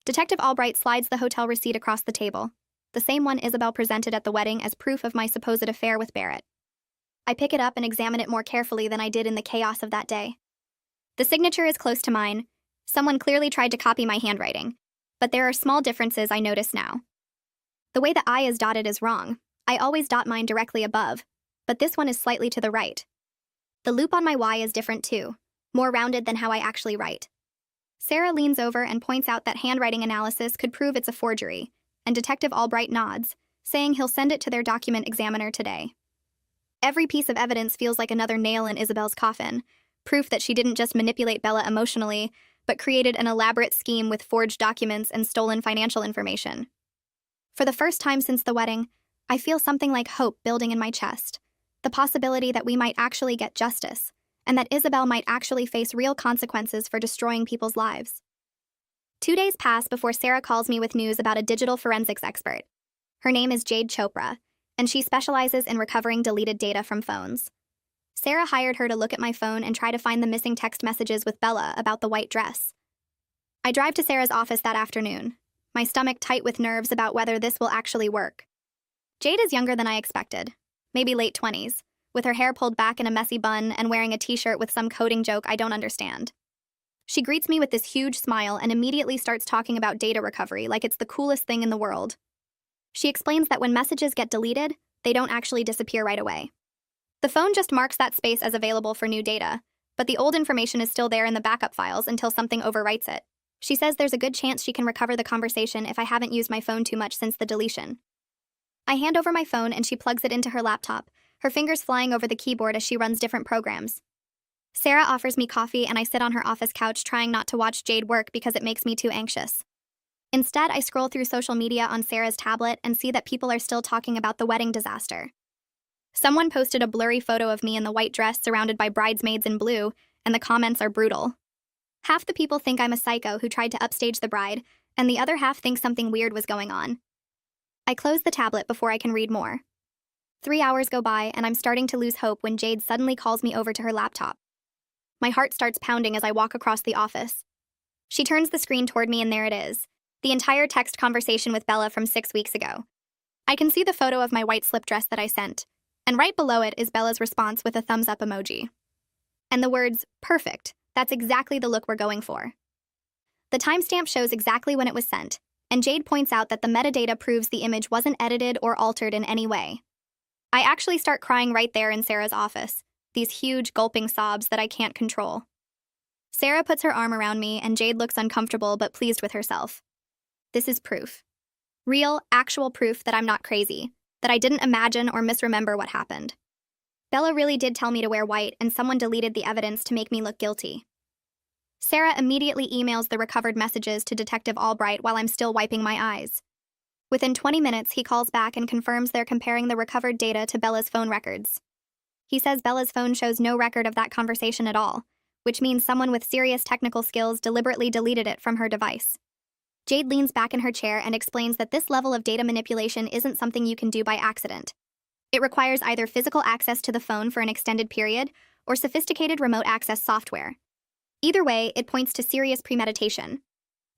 Detective Albright slides the hotel receipt across the table, the same one Isabel presented at the wedding as proof of my supposed affair with Barrett. I pick it up and examine it more carefully than I did in the chaos of that day. The signature is close to mine. Someone clearly tried to copy my handwriting, but there are small differences I notice now. The way the I is dotted is wrong. I always dot mine directly above, but this one is slightly to the right. The loop on my Y is different too, more rounded than how I actually write. Sarah leans over and points out that handwriting analysis could prove it's a forgery, and Detective Albright nods, saying he'll send it to their document examiner today. Every piece of evidence feels like another nail in Isabel's coffin, proof that she didn't just manipulate Bella emotionally, but created an elaborate scheme with forged documents and stolen financial information. For the first time since the wedding, I feel something like hope building in my chest, the possibility that we might actually get justice, and that Isabel might actually face real consequences for destroying people's lives. 2 days pass before Sarah calls me with news about a digital forensics expert. Her name is Jade Chopra, and she specializes in recovering deleted data from phones. Sarah hired her to look at my phone and try to find the missing text messages with Bella about the white dress. I drive to Sarah's office that afternoon, my stomach tight with nerves about whether this will actually work. Jade is younger than I expected, maybe late 20s, with her hair pulled back in a messy bun and wearing a t-shirt with some coding joke I don't understand. She greets me with this huge smile and immediately starts talking about data recovery like it's the coolest thing in the world. She explains that when messages get deleted, they don't actually disappear right away. The phone just marks that space as available for new data, but the old information is still there in the backup files until something overwrites it. She says there's a good chance she can recover the conversation if I haven't used my phone too much since the deletion. I hand over my phone and she plugs it into her laptop, her fingers flying over the keyboard as she runs different programs. Sarah offers me coffee and I sit on her office couch trying not to watch Jade work because it makes me too anxious. Instead, I scroll through social media on Sarah's tablet and see that people are still talking about the wedding disaster. Someone posted a blurry photo of me in the white dress surrounded by bridesmaids in blue, and the comments are brutal. Half the people think I'm a psycho who tried to upstage the bride, and the other half think something weird was going on. I close the tablet before I can read more. 3 hours go by, and I'm starting to lose hope when Jade suddenly calls me over to her laptop. My heart starts pounding as I walk across the office. She turns the screen toward me, and there it is, the entire text conversation with Bella from 6 weeks ago. I can see the photo of my white slip dress that I sent, and right below it is Bella's response with a thumbs up emoji. And the words, "Perfect, that's exactly the look we're going for." The timestamp shows exactly when it was sent, and Jade points out that the metadata proves the image wasn't edited or altered in any way. I actually start crying right there in Sarah's office, these huge, gulping sobs that I can't control. Sarah puts her arm around me, and Jade looks uncomfortable but pleased with herself. This is proof. Real, actual proof that I'm not crazy, that I didn't imagine or misremember what happened. Bella really did tell me to wear white, and someone deleted the evidence to make me look guilty. Sarah immediately emails the recovered messages to Detective Albright while I'm still wiping my eyes. Within 20 minutes, he calls back and confirms they're comparing the recovered data to Bella's phone records. He says Bella's phone shows no record of that conversation at all, which means someone with serious technical skills deliberately deleted it from her device. Jade leans back in her chair and explains that this level of data manipulation isn't something you can do by accident. It requires either physical access to the phone for an extended period or sophisticated remote access software. Either way, it points to serious premeditation.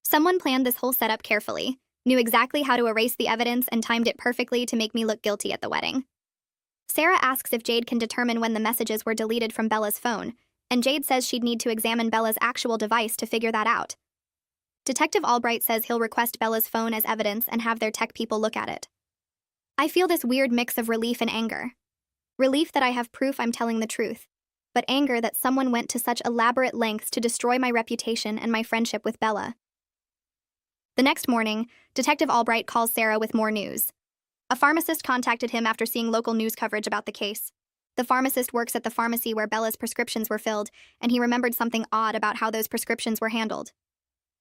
Someone planned this whole setup carefully, knew exactly how to erase the evidence, and timed it perfectly to make me look guilty at the wedding. Sarah asks if Jade can determine when the messages were deleted from Bella's phone, and Jade says she'd need to examine Bella's actual device to figure that out. Detective Albright says he'll request Bella's phone as evidence and have their tech people look at it. I feel this weird mix of relief and anger. Relief that I have proof I'm telling the truth, but anger that someone went to such elaborate lengths to destroy my reputation and my friendship with Bella. The next morning, Detective Albright calls Sarah with more news. A pharmacist contacted him after seeing local news coverage about the case. The pharmacist works at the pharmacy where Bella's prescriptions were filled, and he remembered something odd about how those prescriptions were handled.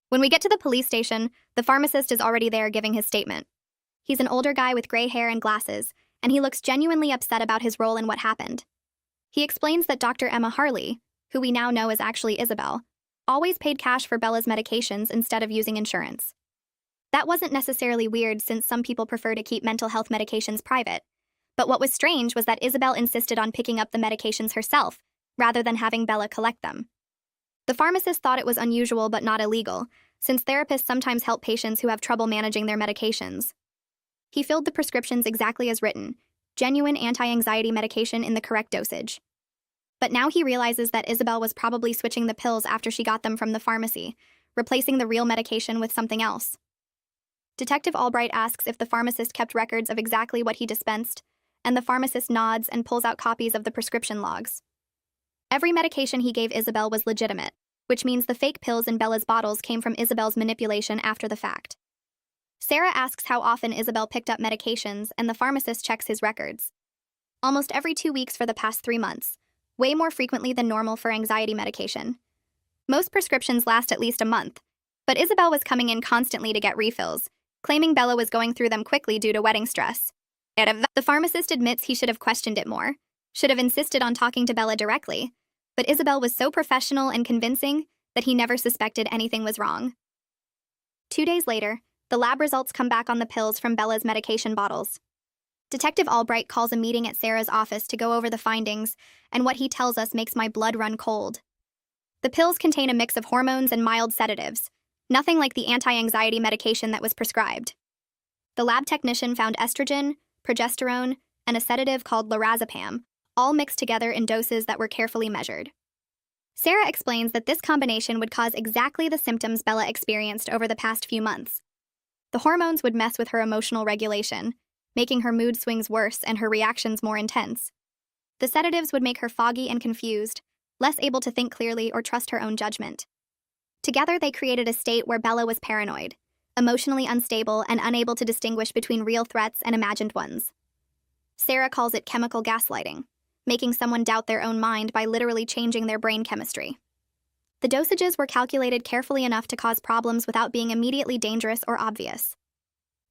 When we get to the police station, the pharmacist is already there giving his statement. He's an older guy with gray hair and glasses, and he looks genuinely upset about his role in what happened. He explains that Dr. Emma Harley, who we now know is actually Isabel, always paid cash for Bella's medications instead of using insurance. That wasn't necessarily weird since some people prefer to keep mental health medications private. But what was strange was that Isabel insisted on picking up the medications herself, rather than having Bella collect them. The pharmacist thought it was unusual but not illegal, since therapists sometimes help patients who have trouble managing their medications. He filled the prescriptions exactly as written, genuine anti-anxiety medication in the correct dosage. But now he realizes that Isabel was probably switching the pills after she got them from the pharmacy, replacing the real medication with something else. Detective Albright asks if the pharmacist kept records of exactly what he dispensed, and the pharmacist nods and pulls out copies of the prescription logs. Every medication he gave Isabel was legitimate, which means the fake pills in Bella's bottles came from Isabel's manipulation after the fact. Sarah asks how often Isabel picked up medications, and the pharmacist checks his records. Almost every 2 weeks for the past 3 months, way more frequently than normal for anxiety medication. Most prescriptions last at least a month, but Isabel was coming in constantly to get refills, claiming Bella was going through them quickly due to wedding stress. The pharmacist admits he should have questioned it more, should have insisted on talking to Bella directly, but Isabel was so professional and convincing that he never suspected anything was wrong. 2 days later, the lab results come back on the pills from Bella's medication bottles. Detective Albright calls a meeting at Sarah's office to go over the findings, and what he tells us makes my blood run cold. The pills contain a mix of hormones and mild sedatives, nothing like the anti-anxiety medication that was prescribed. The lab technician found estrogen, progesterone, and a sedative called lorazepam, all mixed together in doses that were carefully measured. Sarah explains that this combination would cause exactly the symptoms Bella experienced over the past few months. The hormones would mess with her emotional regulation, making her mood swings worse and her reactions more intense. The sedatives would make her foggy and confused, less able to think clearly or trust her own judgment. Together, they created a state where Bella was paranoid, emotionally unstable, and unable to distinguish between real threats and imagined ones. Sarah calls it chemical gaslighting, making someone doubt their own mind by literally changing their brain chemistry. The dosages were calculated carefully enough to cause problems without being immediately dangerous or obvious.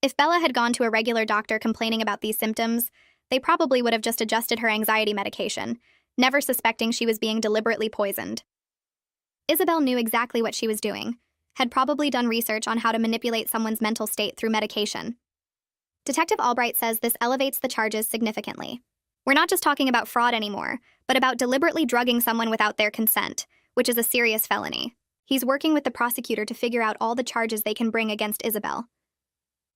If Bella had gone to a regular doctor complaining about these symptoms, they probably would have just adjusted her anxiety medication, never suspecting she was being deliberately poisoned. Isabel knew exactly what she was doing, had probably done research on how to manipulate someone's mental state through medication. Detective Albright says this elevates the charges significantly. We're not just talking about fraud anymore, but about deliberately drugging someone without their consent, which is a serious felony. He's working with the prosecutor to figure out all the charges they can bring against Isabel.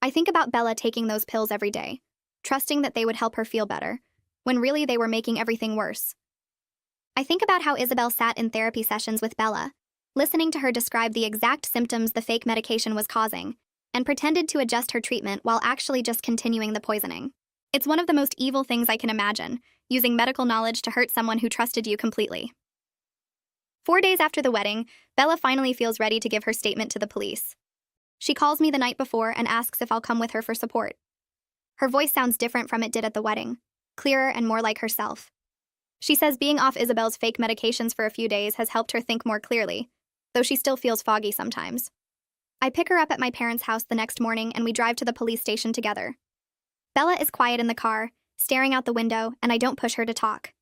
I think about Bella taking those pills every day, trusting that they would help her feel better, when really they were making everything worse. I think about how Isabel sat in therapy sessions with Bella, listening to her describe the exact symptoms the fake medication was causing, and pretended to adjust her treatment while actually just continuing the poisoning. It's one of the most evil things I can imagine, using medical knowledge to hurt someone who trusted you completely. 4 days after the wedding, Bella finally feels ready to give her statement to the police. She calls me the night before and asks if I'll come with her for support. Her voice sounds different from it did at the wedding, clearer and more like herself. She says being off Isabel's fake medications for a few days has helped her think more clearly, though she still feels foggy sometimes. I pick her up at my parents' house the next morning and we drive to the police station together. Bella is quiet in the car, staring out the window, and I don't push her to talk.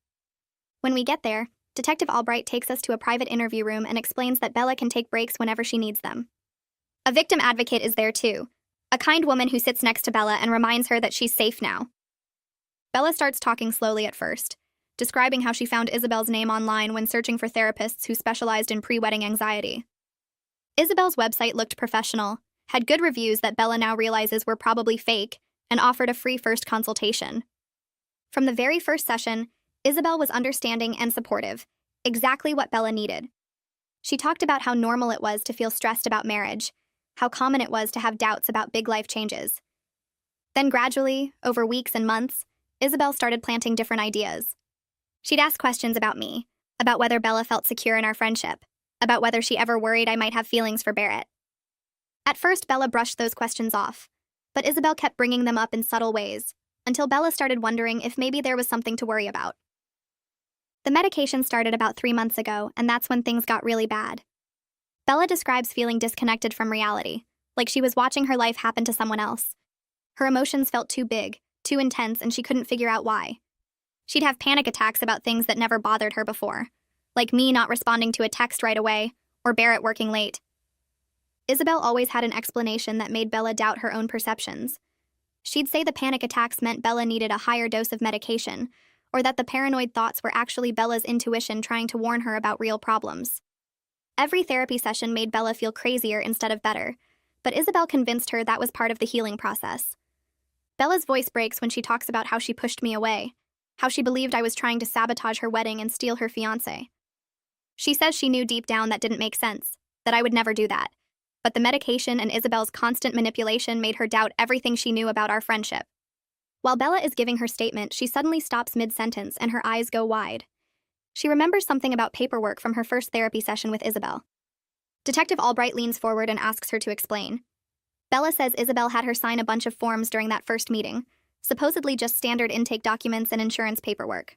When we get there, Detective Albright takes us to a private interview room and explains that Bella can take breaks whenever she needs them. A victim advocate is there too, a kind woman who sits next to Bella and reminds her that she's safe now. Bella starts talking slowly at first, describing how she found Isabel's name online when searching for therapists who specialized in pre-wedding anxiety. Isabel's website looked professional, had good reviews that Bella now realizes were probably fake, and offered a free first consultation. From the very first session, Isabel was understanding and supportive, exactly what Bella needed. She talked about how normal it was to feel stressed about marriage, how common it was to have doubts about big life changes. Then gradually, over weeks and months, Isabel started planting different ideas. She'd ask questions about me, about whether Bella felt secure in our friendship, about whether she ever worried I might have feelings for Barrett. At first, Bella brushed those questions off, but Isabel kept bringing them up in subtle ways, until Bella started wondering if maybe there was something to worry about. The medication started about 3 months ago, and that's when things got really bad. Bella describes feeling disconnected from reality, like she was watching her life happen to someone else. Her emotions felt too big, too intense, and she couldn't figure out why. She'd have panic attacks about things that never bothered her before, like me not responding to a text right away, or Barrett working late. Isabel always had an explanation that made Bella doubt her own perceptions. She'd say the panic attacks meant Bella needed a higher dose of medication, or that the paranoid thoughts were actually Bella's intuition trying to warn her about real problems. Every therapy session made Bella feel crazier instead of better, but Isabel convinced her that was part of the healing process. Bella's voice breaks when she talks about how she pushed me away, how she believed I was trying to sabotage her wedding and steal her fiancé. She says she knew deep down that didn't make sense, that I would never do that, but the medication and Isabel's constant manipulation made her doubt everything she knew about our friendship. While Bella is giving her statement, she suddenly stops mid-sentence and her eyes go wide. She remembers something about paperwork from her first therapy session with Isabel. Detective Albright leans forward and asks her to explain. Bella says Isabel had her sign a bunch of forms during that first meeting, supposedly just standard intake documents and insurance paperwork.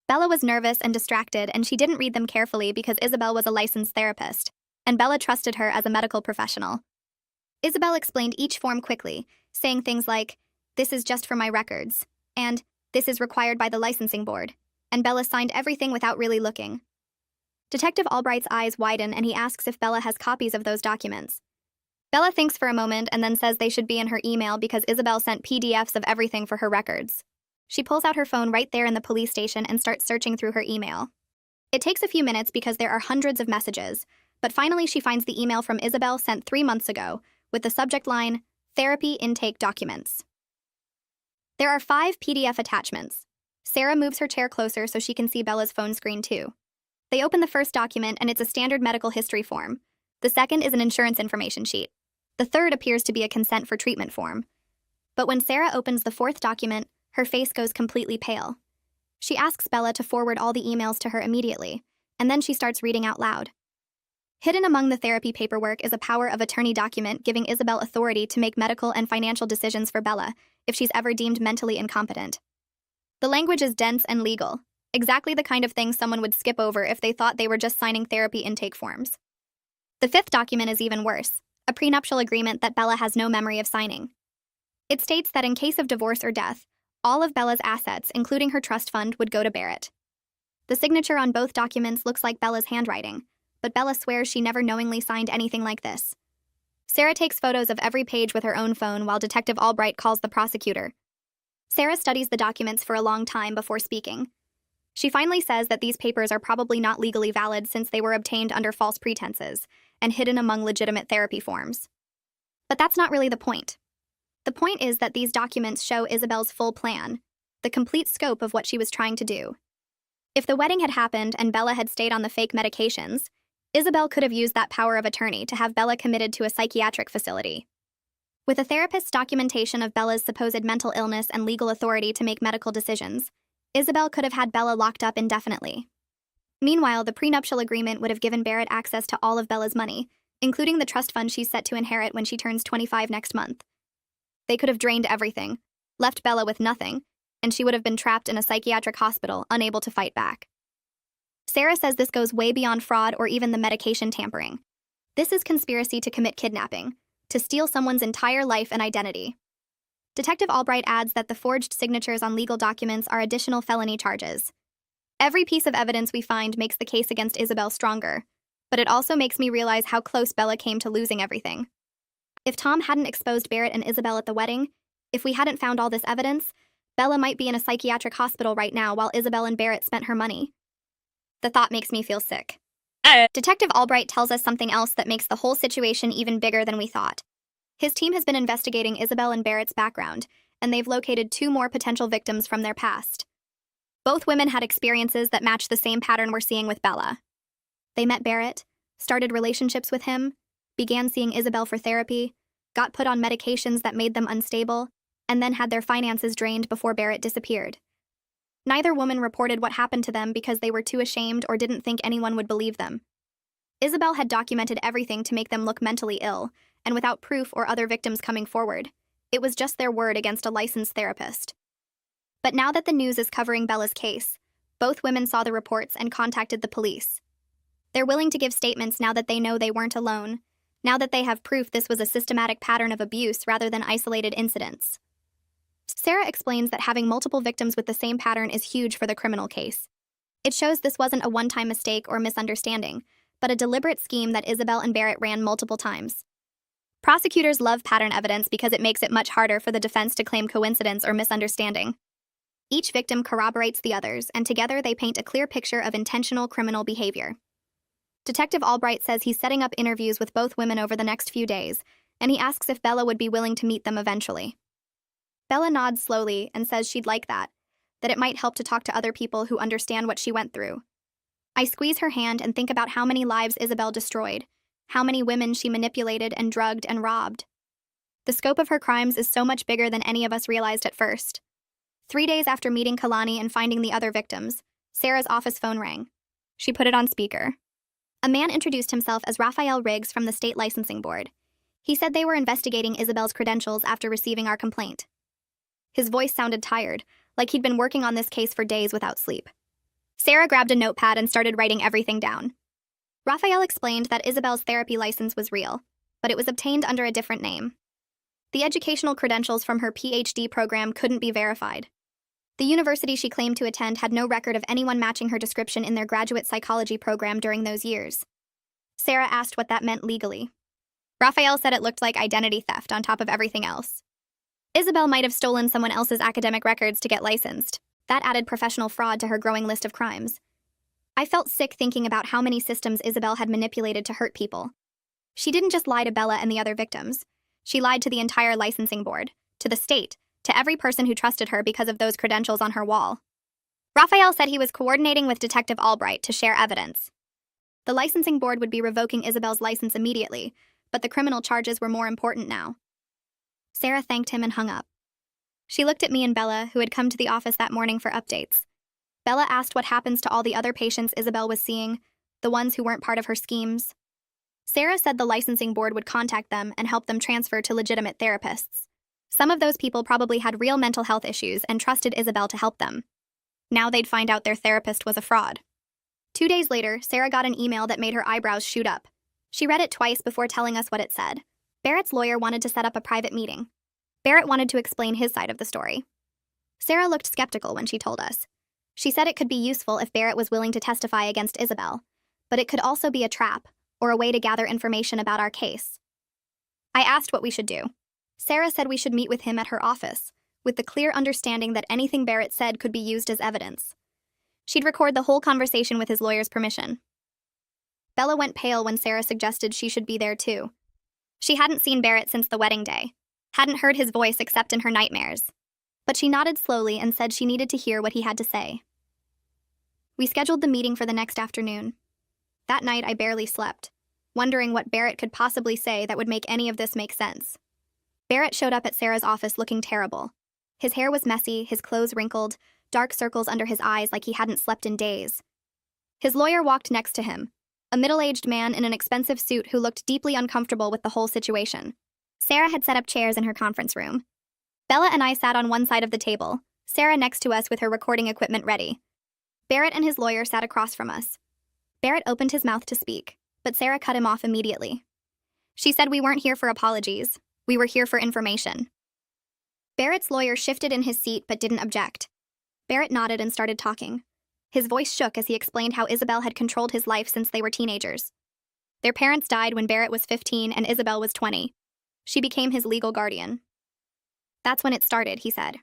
Bella was nervous and distracted, and she didn't read them carefully because Isabel was a licensed therapist, and Bella trusted her as a medical professional. Isabel explained each form quickly, saying things like, "This is just for my records," and "This is required by the licensing board," and Bella signed everything without really looking. Detective Albright's eyes widen and he asks if Bella has copies of those documents. Bella thinks for a moment and then says they should be in her email because Isabel sent PDFs of everything for her records. She pulls out her phone right there in the police station and starts searching through her email. It takes a few minutes because there are hundreds of messages, but finally she finds the email from Isabel sent 3 months ago with the subject line, "Therapy Intake Documents." There are 5 PDF attachments. Sarah moves her chair closer so she can see Bella's phone screen too. They open the first document and it's a standard medical history form. The second is an insurance information sheet. The third appears to be a consent for treatment form. But when Sarah opens the 4th document, her face goes completely pale. She asks Bella to forward all the emails to her immediately, and then she starts reading out loud. Hidden among the therapy paperwork is a power of attorney document giving Isabel authority to make medical and financial decisions for Bella if she's ever deemed mentally incompetent. The language is dense and legal. Exactly the kind of thing someone would skip over if they thought they were just signing therapy intake forms. The fifth document is even worse, a prenuptial agreement that Bella has no memory of signing. It states that in case of divorce or death, all of Bella's assets, including her trust fund, would go to Barrett. The signature on both documents looks like Bella's handwriting, but Bella swears she never knowingly signed anything like this. Sarah takes photos of every page with her own phone while Detective Albright calls the prosecutor. Sarah studies the documents for a long time before speaking. She finally says that these papers are probably not legally valid since they were obtained under false pretenses and hidden among legitimate therapy forms. But that's not really the point. The point is that these documents show Isabel's full plan, the complete scope of what she was trying to do. If the wedding had happened and Bella had stayed on the fake medications, Isabel could have used that power of attorney to have Bella committed to a psychiatric facility. With a therapist's documentation of Bella's supposed mental illness and legal authority to make medical decisions, Isabel could have had Bella locked up indefinitely. Meanwhile, the prenuptial agreement would have given Barrett access to all of Bella's money, including the trust fund she's set to inherit when she turns 25 next month. They could have drained everything, left Bella with nothing, and she would have been trapped in a psychiatric hospital, unable to fight back. Sarah says this goes way beyond fraud or even the medication tampering. This is conspiracy to commit kidnapping, to steal someone's entire life and identity. Detective Albright adds that the forged signatures on legal documents are additional felony charges. Every piece of evidence we find makes the case against Isabel stronger, but it also makes me realize how close Bella came to losing everything. If Tom hadn't exposed Barrett and Isabel at the wedding, if we hadn't found all this evidence, Bella might be in a psychiatric hospital right now while Isabel and Barrett spent her money. The thought makes me feel sick. Detective Albright tells us something else that makes the whole situation even bigger than we thought. His team has been investigating Isabel and Barrett's background, and they've located 2 more potential victims from their past. Both women had experiences that match the same pattern we're seeing with Bella. They met Barrett, started relationships with him, began seeing Isabel for therapy, got put on medications that made them unstable, and then had their finances drained before Barrett disappeared. Neither woman reported what happened to them because they were too ashamed or didn't think anyone would believe them. Isabel had documented everything to make them look mentally ill, and without proof or other victims coming forward, it was just their word against a licensed therapist. But now that the news is covering Bella's case, both women saw the reports and contacted the police. They're willing to give statements now that they know they weren't alone, now that they have proof this was a systematic pattern of abuse rather than isolated incidents. Sarah explains that having multiple victims with the same pattern is huge for the criminal case. It shows this wasn't a one-time mistake or misunderstanding, but a deliberate scheme that Isabel and Barrett ran multiple times. Prosecutors love pattern evidence because it makes it much harder for the defense to claim coincidence or misunderstanding. Each victim corroborates the others, and together they paint a clear picture of intentional criminal behavior. Detective Albright says he's setting up interviews with both women over the next few days, and he asks if Bella would be willing to meet them eventually. Bella nods slowly and says she'd like that it might help to talk to other people who understand what she went through. I squeeze her hand and think about how many lives Isabel destroyed, how many women she manipulated and drugged and robbed. The scope of her crimes is so much bigger than any of us realized at first. 3 days after meeting Kalani and finding the other victims, Sarah's office phone rang. She put it on speaker. A man introduced himself as Raphael Riggs from the State Licensing Board. He said they were investigating Isabel's credentials after receiving our complaint. His voice sounded tired, like he'd been working on this case for days without sleep. Sarah grabbed a notepad and started writing everything down. Raphael explained that Isabel's therapy license was real, but it was obtained under a different name. The educational credentials from her PhD program couldn't be verified. The university she claimed to attend had no record of anyone matching her description in their graduate psychology program during those years. Sarah asked what that meant legally. Raphael said it looked like identity theft on top of everything else. Isabel might have stolen someone else's academic records to get licensed. That added professional fraud to her growing list of crimes. I felt sick thinking about how many systems Isabel had manipulated to hurt people. She didn't just lie to Bella and the other victims. She lied to the entire licensing board, to the state, to every person who trusted her because of those credentials on her wall. Raphael said he was coordinating with Detective Albright to share evidence. The licensing board would be revoking Isabel's license immediately, but the criminal charges were more important now. Sarah thanked him and hung up. She looked at me and Bella, who had come to the office that morning for updates. Bella asked what happens to all the other patients Isabel was seeing, the ones who weren't part of her schemes. Sarah said the licensing board would contact them and help them transfer to legitimate therapists. Some of those people probably had real mental health issues and trusted Isabel to help them. Now they'd find out their therapist was a fraud. 2 days later, Sarah got an email that made her eyebrows shoot up. She read it twice before telling us what it said. Barrett's lawyer wanted to set up a private meeting. Barrett wanted to explain his side of the story. Sarah looked skeptical when she told us. She said it could be useful if Barrett was willing to testify against Isabel, but it could also be a trap or a way to gather information about our case. I asked what we should do. Sarah said we should meet with him at her office, with the clear understanding that anything Barrett said could be used as evidence. She'd record the whole conversation with his lawyer's permission. Bella went pale when Sarah suggested she should be there too. She hadn't seen Barrett since the wedding day, hadn't heard his voice except in her nightmares. But she nodded slowly and said she needed to hear what he had to say. We scheduled the meeting for the next afternoon. That night I barely slept, wondering what Barrett could possibly say that would make any of this make sense. Barrett showed up at Sarah's office looking terrible. His hair was messy, his clothes wrinkled, dark circles under his eyes like he hadn't slept in days. His lawyer walked next to him, a middle-aged man in an expensive suit who looked deeply uncomfortable with the whole situation. Sarah had set up chairs in her conference room. Bella and I sat on one side of the table, Sarah next to us with her recording equipment ready. Barrett and his lawyer sat across from us. Barrett opened his mouth to speak, but Sarah cut him off immediately. She said we weren't here for apologies, we were here for information. Barrett's lawyer shifted in his seat but didn't object. Barrett nodded and started talking. His voice shook as he explained how Isabel had controlled his life since they were teenagers. Their parents died when Barrett was 15 and Isabel was 20. She became his legal guardian. That's when it started, he said.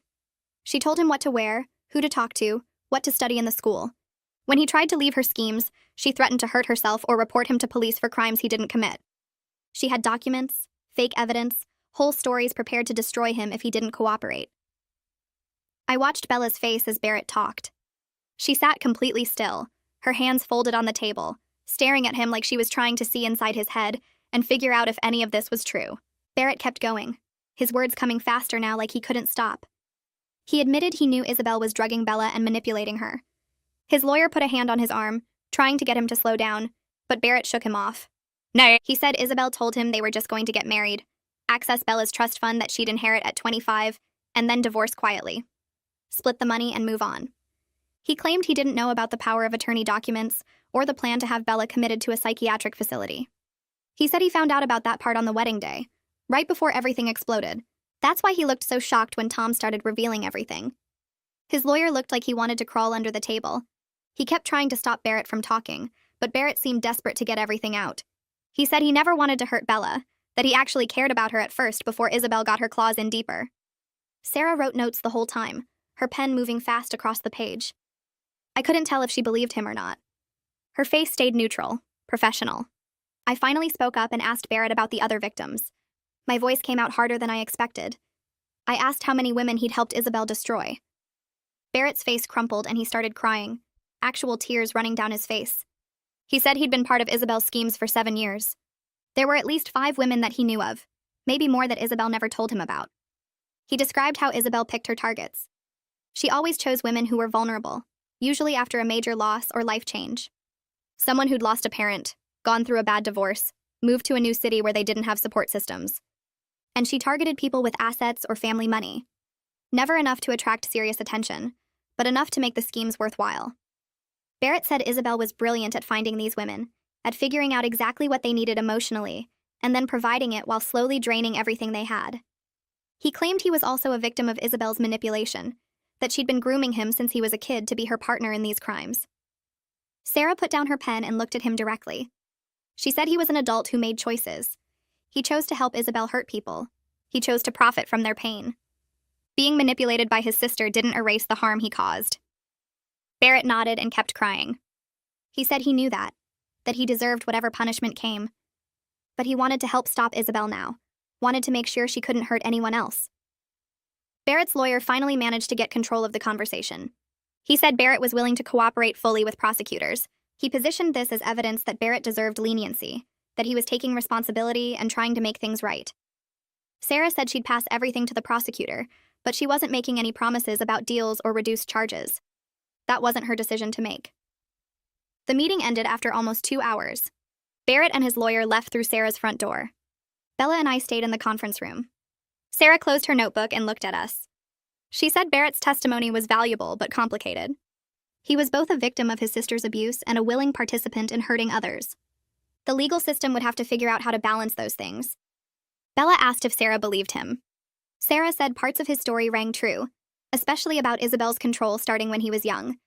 She told him what to wear, who to talk to, what to study in the school. When he tried to leave her schemes, she threatened to hurt herself or report him to police for crimes he didn't commit. She had documents, fake evidence, whole stories prepared to destroy him if he didn't cooperate. I watched Bella's face as Barrett talked. She sat completely still, her hands folded on the table, staring at him like she was trying to see inside his head and figure out if any of this was true. Barrett kept going, his words coming faster now like he couldn't stop. He admitted he knew Isabel was drugging Bella and manipulating her. His lawyer put a hand on his arm, trying to get him to slow down, but Barrett shook him off. No, he said Isabel told him they were just going to get married, access Bella's trust fund that she'd inherit at 25, and then divorce quietly. Split the money and move on. He claimed he didn't know about the power of attorney documents or the plan to have Bella committed to a psychiatric facility. He said he found out about that part on the wedding day, right before everything exploded. That's why he looked so shocked when Tom started revealing everything. His lawyer looked like he wanted to crawl under the table. He kept trying to stop Barrett from talking, but Barrett seemed desperate to get everything out. He said he never wanted to hurt Bella, that he actually cared about her at first before Isabel got her claws in deeper. Sarah wrote notes the whole time, her pen moving fast across the page. I couldn't tell if she believed him or not. Her face stayed neutral, professional. I finally spoke up and asked Barrett about the other victims. My voice came out harder than I expected. I asked how many women he'd helped Isabel destroy. Barrett's face crumpled and he started crying, actual tears running down his face. He said he'd been part of Isabel's schemes for 7 years. There were at least 5 women that he knew of, maybe more that Isabel never told him about. He described how Isabel picked her targets. She always chose women who were vulnerable, usually after a major loss or life change. Someone who'd lost a parent, gone through a bad divorce, moved to a new city where they didn't have support systems. And she targeted people with assets or family money. Never enough to attract serious attention, but enough to make the schemes worthwhile. Barrett said Isabel was brilliant at finding these women, at figuring out exactly what they needed emotionally, and then providing it while slowly draining everything they had. He claimed he was also a victim of Isabel's manipulation, that she'd been grooming him since he was a kid to be her partner in these crimes. Sarah put down her pen and looked at him directly. She said he was an adult who made choices. He chose to help Isabel hurt people. He chose to profit from their pain. Being manipulated by his sister didn't erase the harm he caused. Barrett nodded and kept crying. He said he knew that he deserved whatever punishment came. But he wanted to help stop Isabel now, wanted to make sure she couldn't hurt anyone else. Barrett's lawyer finally managed to get control of the conversation. He said Barrett was willing to cooperate fully with prosecutors. He positioned this as evidence that Barrett deserved leniency, that he was taking responsibility and trying to make things right. Sarah said she'd pass everything to the prosecutor, but she wasn't making any promises about deals or reduced charges. That wasn't her decision to make. The meeting ended after almost 2 hours. Barrett and his lawyer left through Sarah's front door. Bella and I stayed in the conference room. Sarah closed her notebook and looked at us. She said Barrett's testimony was valuable but complicated. He was both a victim of his sister's abuse and a willing participant in hurting others. The legal system would have to figure out how to balance those things. Bella asked if Sarah believed him. Sarah said parts of his story rang true, especially about Isabel's control starting when he was young.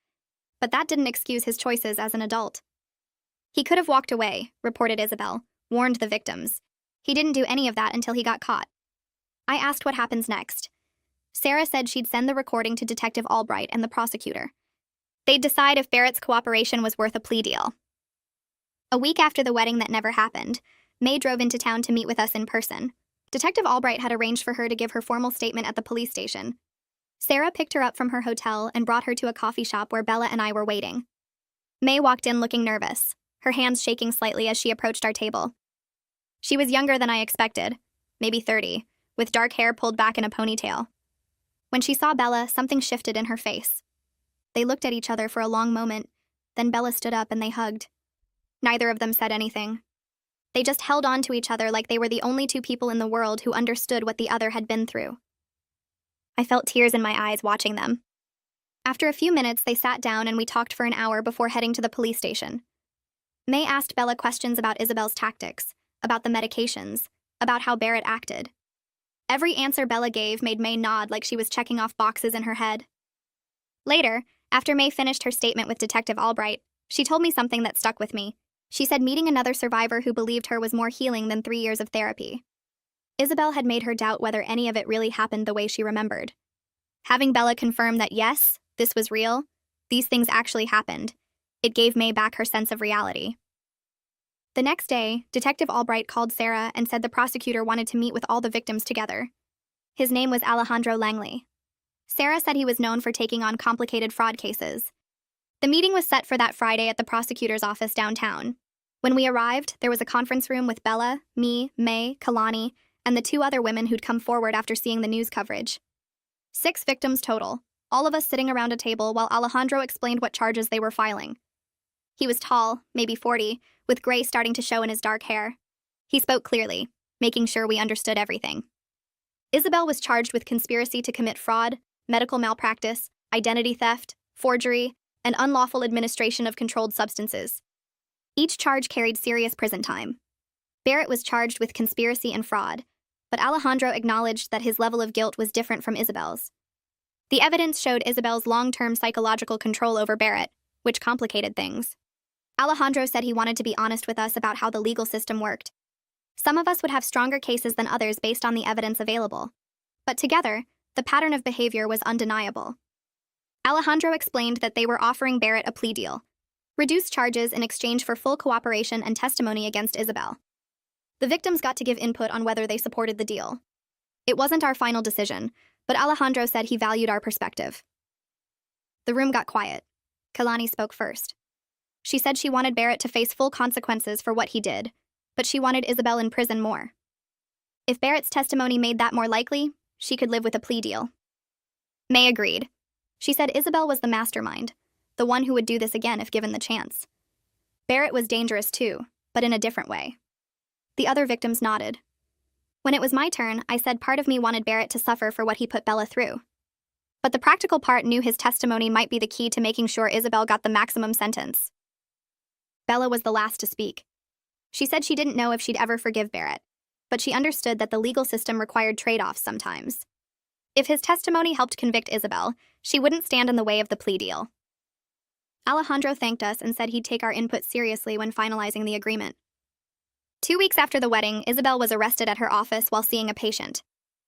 But that didn't excuse his choices as an adult. He could have walked away, reported Isabel, warned the victims. He didn't do any of that until he got caught. I asked what happens next. Sarah said she'd send the recording to Detective Albright and the prosecutor. They'd decide if Barrett's cooperation was worth a plea deal. A week after the wedding that never happened, May drove into town to meet with us in person. Detective Albright had arranged for her to give her formal statement at the police station. Sarah picked her up from her hotel and brought her to a coffee shop where Bella and I were waiting. May walked in looking nervous, her hands shaking slightly as she approached our table. She was younger than I expected, maybe 30, with dark hair pulled back in a ponytail. When she saw Bella, something shifted in her face. They looked at each other for a long moment, then Bella stood up and they hugged. Neither of them said anything. They just held on to each other like they were the only two people in the world who understood what the other had been through. I felt tears in my eyes watching them. After a few minutes, they sat down and we talked for an hour before heading to the police station. May asked Bella questions about Isabel's tactics, about the medications, about how Barrett acted. Every answer Bella gave made May nod like she was checking off boxes in her head. Later, after May finished her statement with Detective Albright, she told me something that stuck with me. She said meeting another survivor who believed her was more healing than 3 years of therapy. Isabel had made her doubt whether any of it really happened the way she remembered. Having Bella confirm that yes, this was real, these things actually happened, it gave May back her sense of reality. The next day, Detective Albright called Sarah and said the prosecutor wanted to meet with all the victims together. His name was Alejandro Langley. Sarah said he was known for taking on complicated fraud cases. The meeting was set for that Friday at the prosecutor's office downtown. When we arrived, there was a conference room with Bella, me, May, Kalani, and the 2 other women who'd come forward after seeing the news coverage. 6 victims total, all of us sitting around a table while Alejandro explained what charges they were filing. He was tall, maybe 40, with gray starting to show in his dark hair. He spoke clearly, making sure we understood everything. Isabel was charged with conspiracy to commit fraud, medical malpractice, identity theft, forgery, and unlawful administration of controlled substances. Each charge carried serious prison time. Barrett was charged with conspiracy and fraud, but Alejandro acknowledged that his level of guilt was different from Isabel's. The evidence showed Isabel's long-term psychological control over Barrett, which complicated things. Alejandro said he wanted to be honest with us about how the legal system worked. Some of us would have stronger cases than others based on the evidence available. But together, the pattern of behavior was undeniable. Alejandro explained that they were offering Barrett a plea deal, reduced charges in exchange for full cooperation and testimony against Isabel. The victims got to give input on whether they supported the deal. It wasn't our final decision, but Alejandro said he valued our perspective. The room got quiet. Kalani spoke first. She said she wanted Barrett to face full consequences for what he did, but she wanted Isabel in prison more. If Barrett's testimony made that more likely, she could live with a plea deal. May agreed. She said Isabel was the mastermind, the one who would do this again if given the chance. Barrett was dangerous too, but in a different way. The other victims nodded. When it was my turn, I said part of me wanted Barrett to suffer for what he put Bella through. But the practical part knew his testimony might be the key to making sure Isabel got the maximum sentence. Bella was the last to speak. She said she didn't know if she'd ever forgive Barrett, but she understood that the legal system required trade-offs sometimes. If his testimony helped convict Isabel, she wouldn't stand in the way of the plea deal. Alejandro thanked us and said he'd take our input seriously when finalizing the agreement. 2 weeks after the wedding, Isabel was arrested at her office while seeing a patient.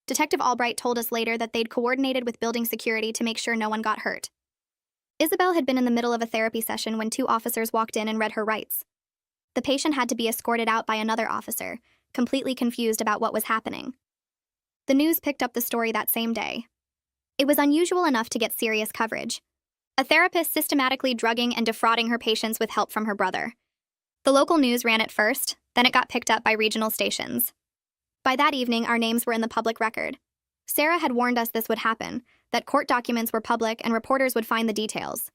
Detective Albright told us later that they'd coordinated with building security to make sure no one got hurt. Isabel had been in the middle of a therapy session when 2 officers walked in and read her rights. The patient had to be escorted out by another officer, completely confused about what was happening. The news picked up the story that same day. It was unusual enough to get serious coverage. A therapist systematically drugging and defrauding her patients with help from her brother. The local news ran it first, then it got picked up by regional stations. By that evening, our names were in the public record. Sarah had warned us this would happen, that court documents were public and reporters would find the details.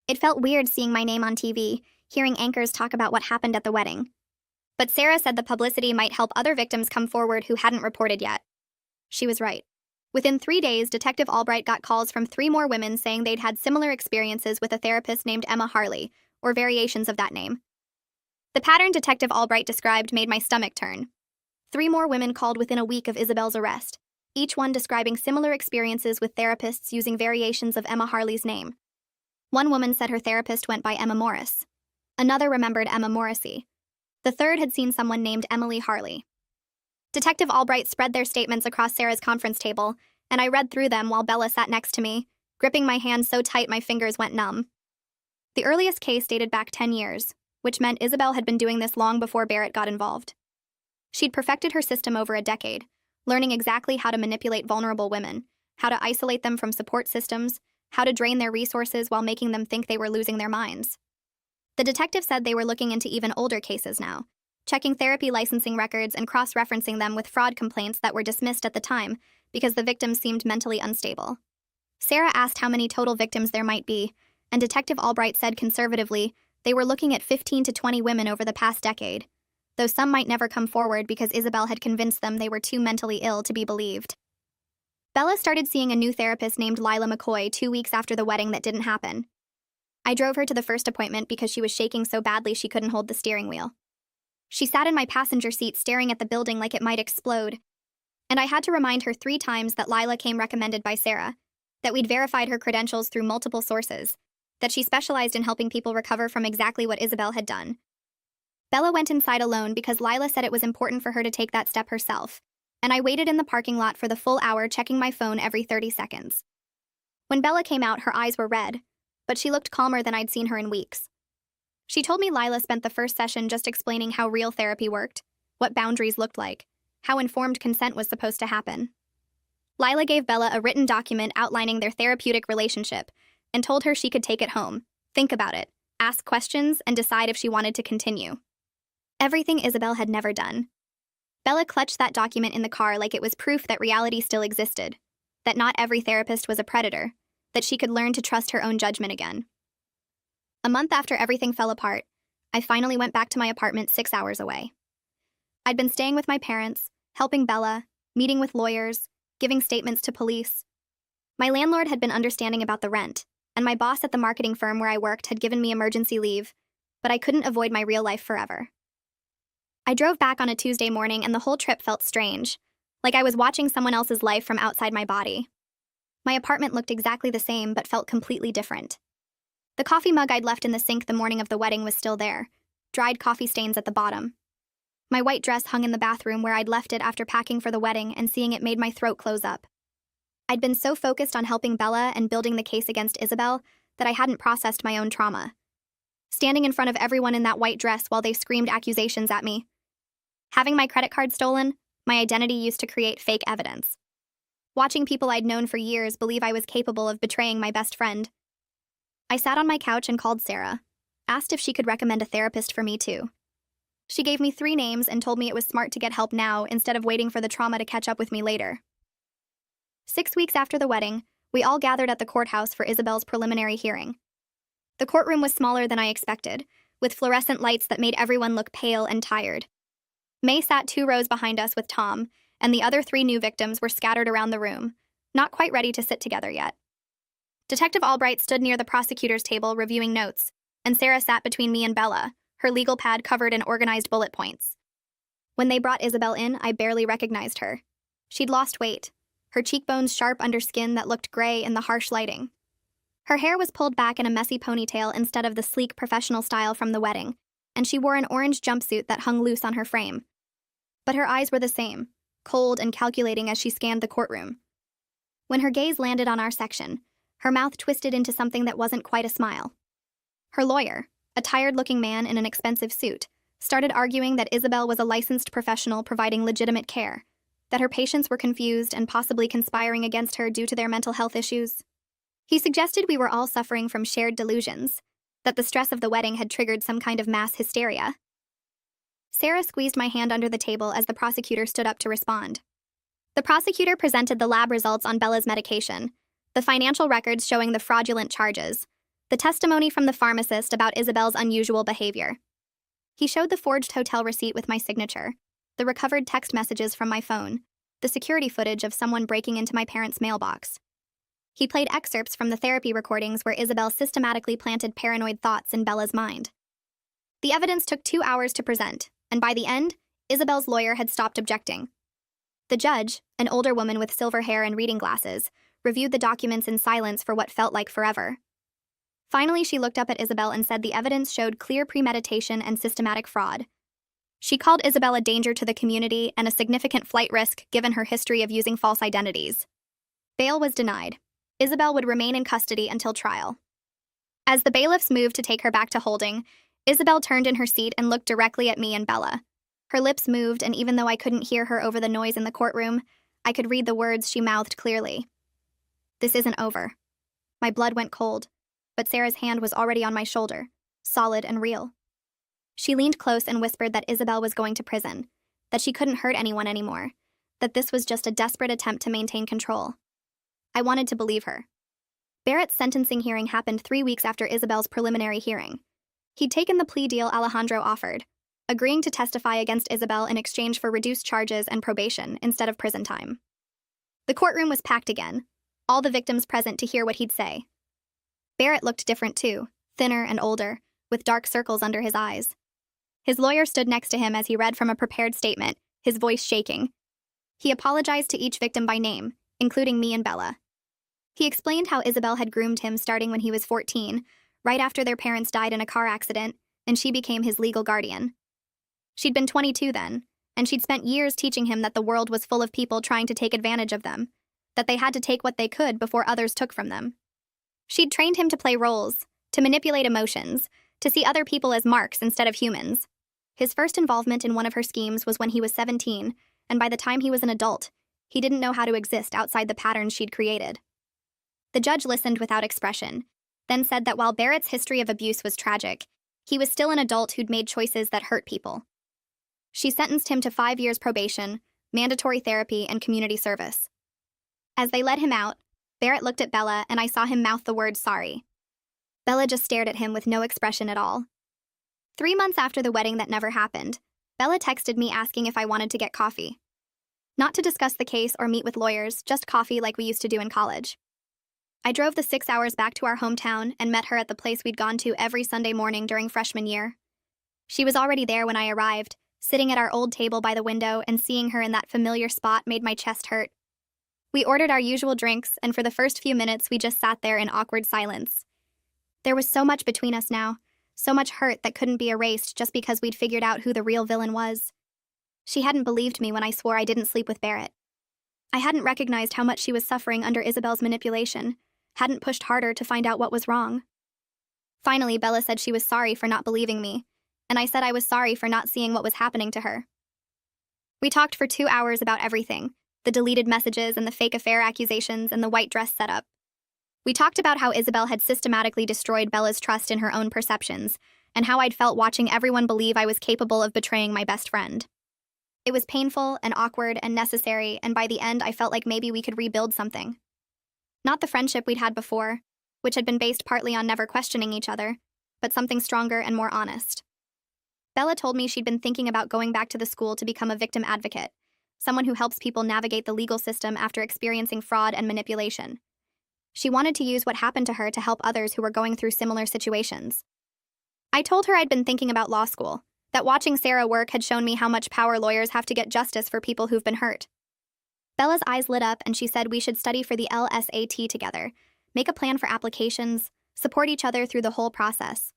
It felt weird seeing my name on TV, hearing anchors talk about what happened at the wedding. But Sarah said the publicity might help other victims come forward who hadn't reported yet. She was right. Within 3 days, Detective Albright got calls from 3 more women saying they'd had similar experiences with a therapist named Emma Harley, or variations of that name. The pattern Detective Albright described made my stomach turn. 3 more women called within a week of Isabel's arrest, each one describing similar experiences with therapists using variations of Emma Harley's name. One woman said her therapist went by Emma Morris. Another remembered Emma Morrissey. The third had seen someone named Emily Harley. Detective Albright spread their statements across Sarah's conference table, and I read through them while Bella sat next to me, gripping my hand so tight my fingers went numb. The earliest case dated back 10 years, which meant Isabel had been doing this long before Barrett got involved. She'd perfected her system over a decade, learning exactly how to manipulate vulnerable women, how to isolate them from support systems, how to drain their resources while making them think they were losing their minds. The detective said they were looking into even older cases now, checking therapy licensing records and cross-referencing them with fraud complaints that were dismissed at the time because the victims seemed mentally unstable. Sarah asked how many total victims there might be, and Detective Albright said conservatively they were looking at 15 to 20 women over the past decade, though some might never come forward because Isabel had convinced them they were too mentally ill to be believed. Bella started seeing a new therapist named Lila McCoy 2 weeks after the wedding that didn't happen. I drove her to the first appointment because she was shaking so badly she couldn't hold the steering wheel. She sat in my passenger seat staring at the building like it might explode, and I had to remind her 3 times that Lila came recommended by Sarah, that we'd verified her credentials through multiple sources, that she specialized in helping people recover from exactly what Isabel had done. Bella went inside alone because Lila said it was important for her to take that step herself, and I waited in the parking lot for the full hour checking my phone every 30 seconds. When Bella came out, her eyes were red, but she looked calmer than I'd seen her in weeks. She told me Lila spent the first session just explaining how real therapy worked, what boundaries looked like, how informed consent was supposed to happen. Lila gave Bella a written document outlining their therapeutic relationship and told her she could take it home, think about it, ask questions, and decide if she wanted to continue. Everything Isabel had never done. Bella clutched that document in the car like it was proof that reality still existed, that not every therapist was a predator, that she could learn to trust her own judgment again. A month after everything fell apart, I finally went back to my apartment 6 hours away. I'd been staying with my parents, helping Bella, meeting with lawyers, giving statements to police. My landlord had been understanding about the rent, and my boss at the marketing firm where I worked had given me emergency leave, but I couldn't avoid my real life forever. I drove back on a Tuesday morning and the whole trip felt strange, like I was watching someone else's life from outside my body. My apartment looked exactly the same but felt completely different. The coffee mug I'd left in the sink the morning of the wedding was still there, dried coffee stains at the bottom. My white dress hung in the bathroom where I'd left it after packing for the wedding, and seeing it made my throat close up. I'd been so focused on helping Bella and building the case against Isabel that I hadn't processed my own trauma. Standing in front of everyone in that white dress while they screamed accusations at me. Having my credit card stolen, my identity used to create fake evidence. Watching people I'd known for years believe I was capable of betraying my best friend. I sat on my couch and called Sarah, asked if she could recommend a therapist for me too. She gave me 3 names and told me it was smart to get help now instead of waiting for the trauma to catch up with me later. 6 weeks after the wedding, we all gathered at the courthouse for Isabel's preliminary hearing. The courtroom was smaller than I expected, with fluorescent lights that made everyone look pale and tired. May sat 2 rows behind us with Tom, and the other 3 new victims were scattered around the room, not quite ready to sit together yet. Detective Albright stood near the prosecutor's table reviewing notes, and Sarah sat between me and Bella, her legal pad covered in organized bullet points. When they brought Isabel in, I barely recognized her. She'd lost weight, her cheekbones sharp under skin that looked gray in the harsh lighting. Her hair was pulled back in a messy ponytail instead of the sleek professional style from the wedding, and she wore an orange jumpsuit that hung loose on her frame. But her eyes were the same, cold and calculating as she scanned the courtroom. When her gaze landed on our section, her mouth twisted into something that wasn't quite a smile. Her lawyer, a tired-looking man in an expensive suit, started arguing that Isabel was a licensed professional providing legitimate care, that her patients were confused and possibly conspiring against her due to their mental health issues. He suggested we were all suffering from shared delusions, that the stress of the wedding had triggered some kind of mass hysteria. Sarah squeezed my hand under the table as the prosecutor stood up to respond. The prosecutor presented the lab results on Bella's medication, the financial records showing the fraudulent charges, the testimony from the pharmacist about Isabel's unusual behavior. He showed the forged hotel receipt with my signature, the recovered text messages from my phone, the security footage of someone breaking into my parents' mailbox. He played excerpts from the therapy recordings where Isabel systematically planted paranoid thoughts in Bella's mind. The evidence took 2 hours to present, and by the end, Isabel's lawyer had stopped objecting. The judge, an older woman with silver hair and reading glasses, reviewed the documents in silence for what felt like forever. Finally, she looked up at Isabel and said the evidence showed clear premeditation and systematic fraud. She called Isabel a danger to the community and a significant flight risk given her history of using false identities. Bail was denied. Isabel would remain in custody until trial. As the bailiffs moved to take her back to holding, Isabel turned in her seat and looked directly at me and Bella. Her lips moved, and even though I couldn't hear her over the noise in the courtroom, I could read the words she mouthed clearly. "This isn't over." My blood went cold, but Sarah's hand was already on my shoulder, solid and real. She leaned close and whispered that Isabel was going to prison, that she couldn't hurt anyone anymore, that this was just a desperate attempt to maintain control. I wanted to believe her. Barrett's sentencing hearing happened 3 weeks after Isabel's preliminary hearing. He'd taken the plea deal Alejandro offered, agreeing to testify against Isabel in exchange for reduced charges and probation instead of prison time. The courtroom was packed again, all the victims present to hear what he'd say. Barrett looked different too, thinner and older, with dark circles under his eyes. His lawyer stood next to him as he read from a prepared statement, his voice shaking. He apologized to each victim by name, including me and Bella. He explained how Isabel had groomed him starting when he was 14, right after their parents died in a car accident, and she became his legal guardian. She'd been 22 then, and she'd spent years teaching him that the world was full of people trying to take advantage of them, that they had to take what they could before others took from them. She'd trained him to play roles, to manipulate emotions, to see other people as marks instead of humans. His first involvement in one of her schemes was when he was 17, and by the time he was an adult, he didn't know how to exist outside the patterns she'd created. The judge listened without expression, then said that while Barrett's history of abuse was tragic, he was still an adult who'd made choices that hurt people. She sentenced him to 5 years probation, mandatory therapy, and community service. As they let him out, Barrett looked at Bella and I saw him mouth the word sorry. Bella just stared at him with no expression at all. 3 months after the wedding that never happened, Bella texted me asking if I wanted to get coffee. Not to discuss the case or meet with lawyers, just coffee like we used to do in college. I drove the 6 hours back to our hometown and met her at the place we'd gone to every Sunday morning during freshman year. She was already there when I arrived, sitting at our old table by the window, and seeing her in that familiar spot made my chest hurt. We ordered our usual drinks, and for the first few minutes we just sat there in awkward silence. There was so much between us now, so much hurt that couldn't be erased just because we'd figured out who the real villain was. She hadn't believed me when I swore I didn't sleep with Barrett. I hadn't recognized how much she was suffering under Isabel's manipulation, hadn't pushed harder to find out what was wrong. Finally, Bella said she was sorry for not believing me, and I said I was sorry for not seeing what was happening to her. We talked for 2 hours about everything, the deleted messages and the fake affair accusations and the white dress setup. We talked about how Isabel had systematically destroyed Bella's trust in her own perceptions, and how I'd felt watching everyone believe I was capable of betraying my best friend. It was painful and awkward and necessary, and by the end I felt like maybe we could rebuild something. Not the friendship we'd had before, which had been based partly on never questioning each other, but something stronger and more honest. Bella told me she'd been thinking about going back to the school to become a victim advocate, someone who helps people navigate the legal system after experiencing fraud and manipulation. She wanted to use what happened to her to help others who were going through similar situations. I told her I'd been thinking about law school, that watching Sarah work had shown me how much power lawyers have to get justice for people who've been hurt. Bella's eyes lit up and she said we should study for the LSAT together, make a plan for applications, support each other through the whole process.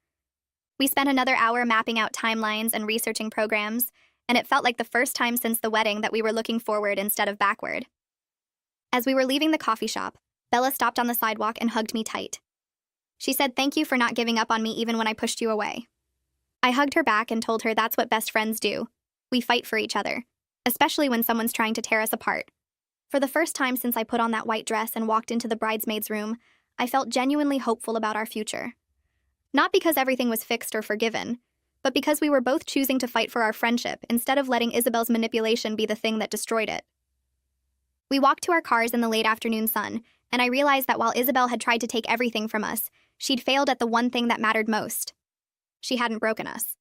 We spent another hour mapping out timelines and researching programs, and it felt like the first time since the wedding that we were looking forward instead of backward. As we were leaving the coffee shop, Bella stopped on the sidewalk and hugged me tight. She said thank you for not giving up on me even when I pushed you away. I hugged her back and told her that's what best friends do. We fight for each other, especially when someone's trying to tear us apart. For the first time since I put on that white dress and walked into the bridesmaid's room, I felt genuinely hopeful about our future. Not because everything was fixed or forgiven, but because we were both choosing to fight for our friendship instead of letting Isabel's manipulation be the thing that destroyed it. We walked to our cars in the late afternoon sun, and I realized that while Isabel had tried to take everything from us, she'd failed at the one thing that mattered most. She hadn't broken us.